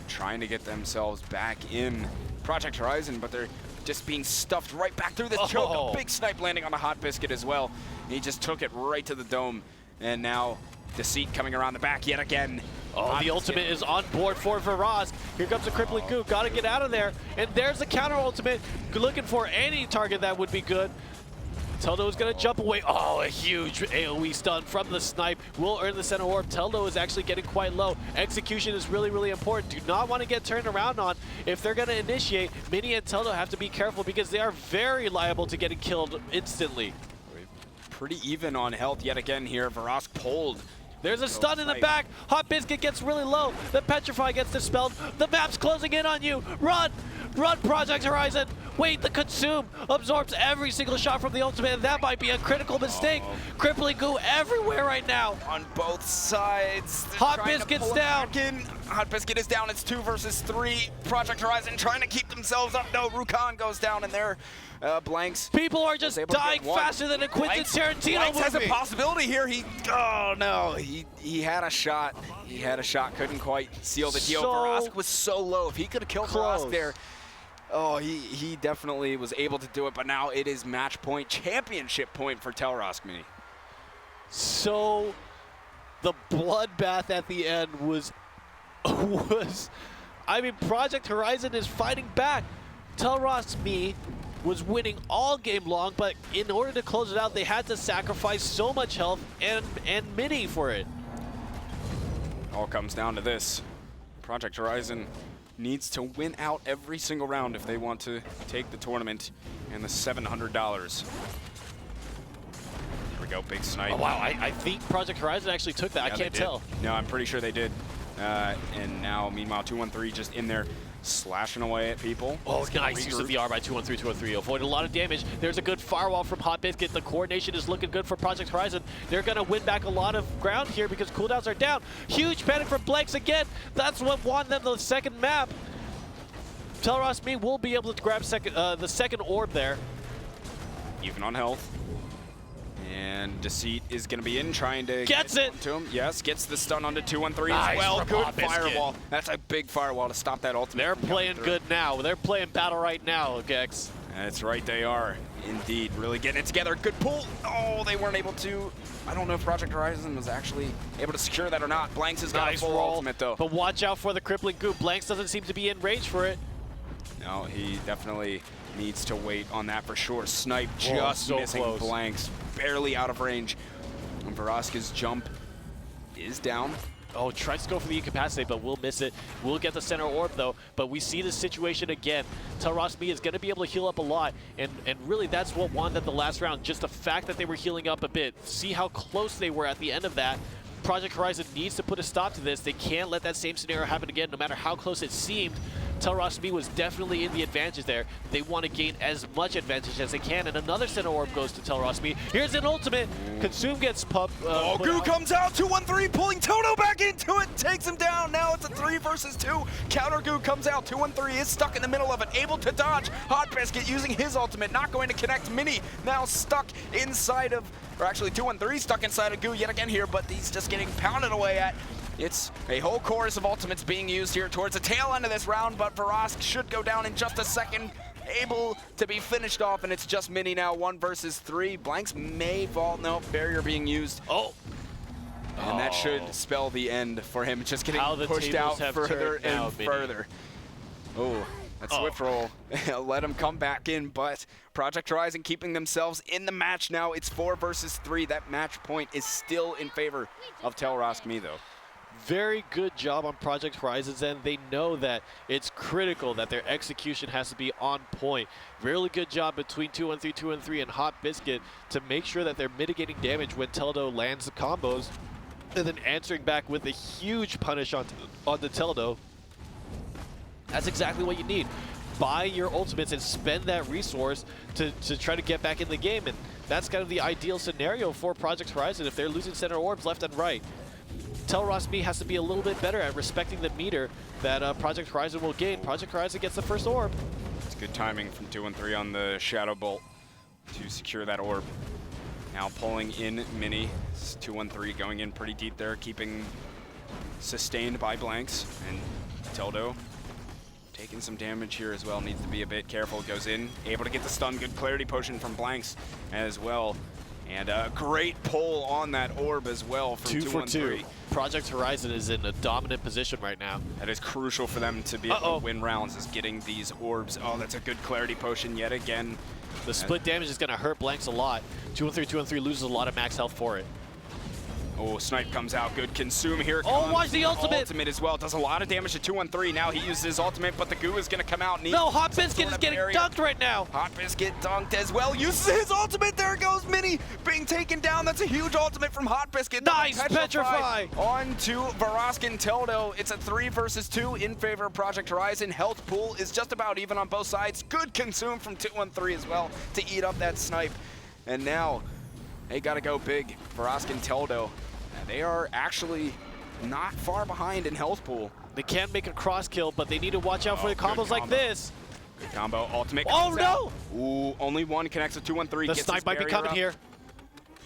Trying to get themselves back in Project Horizon, but they're just being stuffed right back through this choke. A big snipe landing on the Hot Biscuit as well. And he just took it right to the dome. And now Deceit coming around the back yet again. Oh, the ultimate is on board for Verosk. Here comes the Crippling Goo. Got to get out of there. And there's the counter ultimate. Looking for any target that would be good. Teldo is going to jump away. Oh, a huge AoE stun from the snipe. Will earn the center orb. Teldo is actually getting quite low. Execution is really, really important. Do not want to get turned around on. If they're going to initiate, Mini and Teldo have to be careful because they are very liable to getting killed instantly. Pretty even on health yet again here. Verosk pulled. There's a stun in the back. Hot Biscuit gets really low. The Petrify gets dispelled. The map's closing in on you. Run! Run, Project Horizon! Wait, the Consume absorbs every single shot from the ultimate, and that might be a critical mistake. Crippling Goo everywhere right now. On both sides. Hot Biscuit's down. Hot Biscuit is down. It's 2 versus 3. Project Horizon trying to keep themselves up. No, Rukan goes down in there. Blanks. People are just dying faster than a Quentin Tarantino Blanks movie. has a possibility here. Oh no, he had a shot. He had a shot. Couldn't quite seal the deal. Verosk was so low. If he could have killed Verosk there, oh, he definitely was able to do it. But now it is match point, championship point for TelRoskMi. So the bloodbath at the end was, I mean, Project Horizon is fighting back. TelRoskMi was winning all game long, but in order to close it out, they had to sacrifice so much health and Mini for it. All comes down to this. Project Horizon needs to win out every single round if they want to take the tournament and the $700. Here we go, big snipe. Oh, wow, I think Project Horizon actually took that. Yeah, I can't they did. tell. No, I'm pretty sure they did. And now, meanwhile, 213 just in there slashing away at people. Oh, nice use of the R by 213, 213. Avoided a lot of damage. There's a good firewall from Hot Biscuit. The coordination is looking good for Project Horizon. They're going to win back a lot of ground here because cooldowns are down. Huge panic from Blanks again. That's what won them the second map. TelRoskMi will be able to grab the second orb there. Even on health. And Deceit is going to be in, trying to Gets get it to him. Yes, gets the stun onto 213 Nice as well. from Good Hot Biscuit. firewall. That's a big firewall to stop that ultimate. They're from playing coming through. good now. They're playing BattleRekt now, Gex. That's right, they are. Indeed, really getting it together. Good pull. Oh, they weren't able to. I don't know if Project Horizon was actually able to secure that or not. Blanks has got Nice a full roll, ultimate, though. but watch out for the crippling goop. Blanks doesn't seem to be in range for it. No, he definitely needs to wait on that for sure. Snipe Whoa, just so missing close. Blanks. Barely out of range. And Veroska's jump is down. Oh, tries to go for the incapacitate, but we'll miss it. We'll get the center orb, though. But we see this situation again. TelRoskMi is going to be able to heal up a lot, and really that's what won them the last round. Just the fact that they were healing up a bit. See how close they were at the end of that. Project Horizon needs to put a stop to this. They can't let that same scenario happen again, no matter how close it seemed. TelRoskMi was definitely in the advantage there. They want to gain as much advantage as they can, and another center orb goes to TelRoskMi. Here's an ultimate. Consume gets put Goo out. comes out, 213 pulling Toto back into it, takes him down. Now it's a 3 versus 2. Counter Goo comes out, 213 is stuck in the middle of it, able to dodge. Hot Biscuit using his ultimate, not going to connect. Mini now stuck inside of, or actually 213 stuck inside of Goo yet again here, but he's just getting pounded away at. It's a whole chorus of ultimates being used here towards the tail end of this round, but Verosk should go down in just a second, able to be finished off, and it's just Mini now, 1 versus 3. Blanks may fall, no, barrier being used. Oh. And that should spell the end for him, just getting How the pushed out tables have further turned now, and Mini. further. Oh, that swift roll. Let him come back in, but Project Horizon keeping themselves in the match now. It's 4 versus 3. That match point is still in favor of TelRoskMi, though. Very good job on Project Horizon's end. They know that it's critical that their execution has to be on point. Really good job between 213, 213, and Hot Biscuit to make sure that they're mitigating damage when Teldo lands the combos, and then answering back with a huge punish on the Teldo. That's exactly what you need. Buy your ultimates and spend that resource to try to get back in the game, and that's kind of the ideal scenario for Project Horizon if they're losing center orbs left and right. TelRoskMi has to be a little bit better at respecting the meter that Project Horizon will gain. Project Horizon gets the first orb. It's good timing from 213 on the Shadow Bolt to secure that orb. Now pulling in Mini. It's 213 going in pretty deep there, keeping sustained by Blanks. And Teldo taking some damage here as well. Needs to be a bit careful. Goes in, able to get the stun. Good clarity potion from Blanks as well. And a great pull on that orb as well from 2 for 2. 213. Project Horizon is in a dominant position right now. That is crucial for them to be able to win rounds, is getting these orbs. Oh, that's a good clarity potion yet again. The split damage is going to hurt Blanks a lot. 213, 213 loses a lot of max health for it. Oh, Snipe comes out. Good consume here. Oh, watch the ultimate. Ultimate as well. Does a lot of damage to 213. Now he uses his ultimate, but the goo is going to come out. No, Hot Biscuit is getting dunked right now. Hot Biscuit dunked as well. Uses his ultimate. There goes Mini being taken down. That's a huge ultimate from Hot Biscuit. Nice Petrify. On to Verosk and Teldo. It's a 3 versus 2 in favor of Project Horizon. Health pool is just about even on both sides. Good consume from 213 as well to eat up that Snipe. And now they got to go big. Verosk and Teldo. They are actually not far behind in health pool. They can make a cross kill, but they need to watch out for the combos like this. Good combo. Ultimate Oh, comes no! out. Ooh, only one connects with 213. The Gets Snipe his might be barrier coming up. here.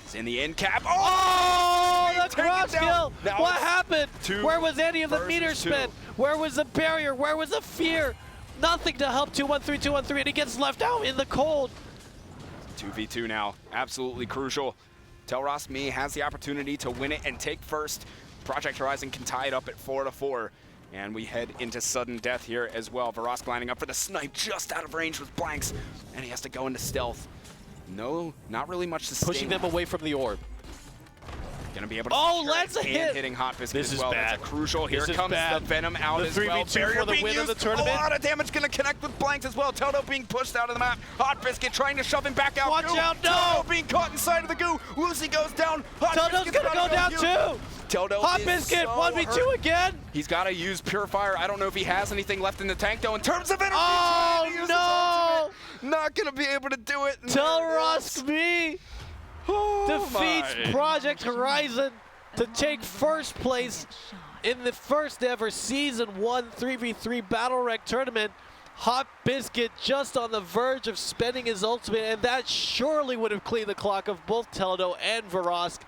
It's in the end cap. Oh, the Take it cross down. kill! Now What it's happened? 2 Where was any of the versus meter 2. spin? Where was the barrier? Where was the fear? Nothing to help 213, 213, and he gets left out in the cold. 2v2 now. Absolutely crucial. TelRoskMi has the opportunity to win it and take first. Project Horizon can tie it up at 4-4. And we head into sudden death here as well. Verosk lining up for the Snipe, just out of range with Blanks. And he has to go into stealth. No, not really much to Pushing them away from the orb. Gonna be able to let's and hit. hitting Hot Biscuit This as is well. bad. That's a crucial. Here This is comes bad. the Venom out The as well. 3v2 for the being win of the used. tournament. A lot of damage gonna connect with blanks as well. Teldo being pushed out of the map. Hot Biscuit trying to shove him back out. Watch out, no! Teldo being caught inside of the goo. Lucy goes down. Hot Teldo's Biscuit's gonna go down too. Teldo Hot is Biscuit, so 1v2 hurt. again. He's got to use Purifier. I don't know if he has anything left in the tank though in terms of energy. Oh, Trying to use his no! ultimate. Not gonna be able to do it. TelRoskMi defeats my. Project Horizon to take first place in the first ever Season 1 3v3 BattleRekt tournament. Hot Biscuit just on the verge of spending his ultimate, and that surely would have cleaned the clock of both Teldo and Verosk.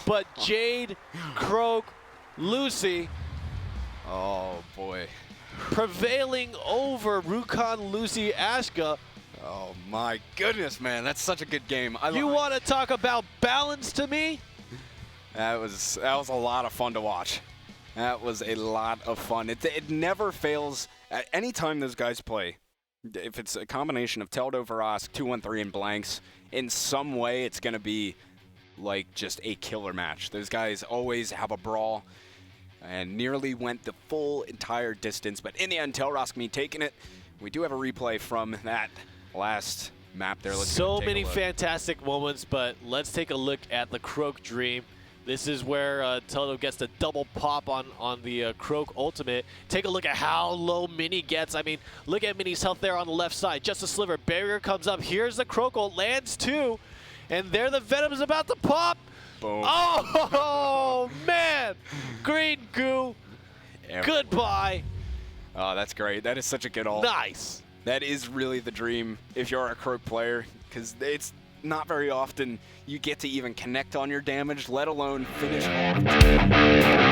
But Jade, Croak, Lucy Oh boy. prevailing over Rukon, Lucy, Ashka. Oh my goodness, man. That's such a good game. You want to talk about balance to me? That was a lot of fun to watch. That was a lot of fun. It never fails. At any time those guys play, if it's a combination of Teldo, Verosk, 2-1-3, and blanks, in some way it's going to be like just a killer match. Those guys always have a brawl and nearly went the full entire distance. But in the end, TelRoskMi taking it. We do have a replay from that last map there. Let's So take a many look. fantastic moments, but let's take a look at the Croak Dream. This is where Teldo gets the double pop on the Croak ultimate. Take a look at how low Mini gets. I mean, look at Mini's health there on the left side. Just a sliver. Barrier comes up. Here's the Croak ult. Lands two. And there the Venom's about to pop. Boom. Oh, man. Green goo. Everywhere. Goodbye. Oh, that's great. That is such a good ult. Nice. That is really the dream if you're a Croak player, because it's not very often you get to even connect on your damage, let alone finish off.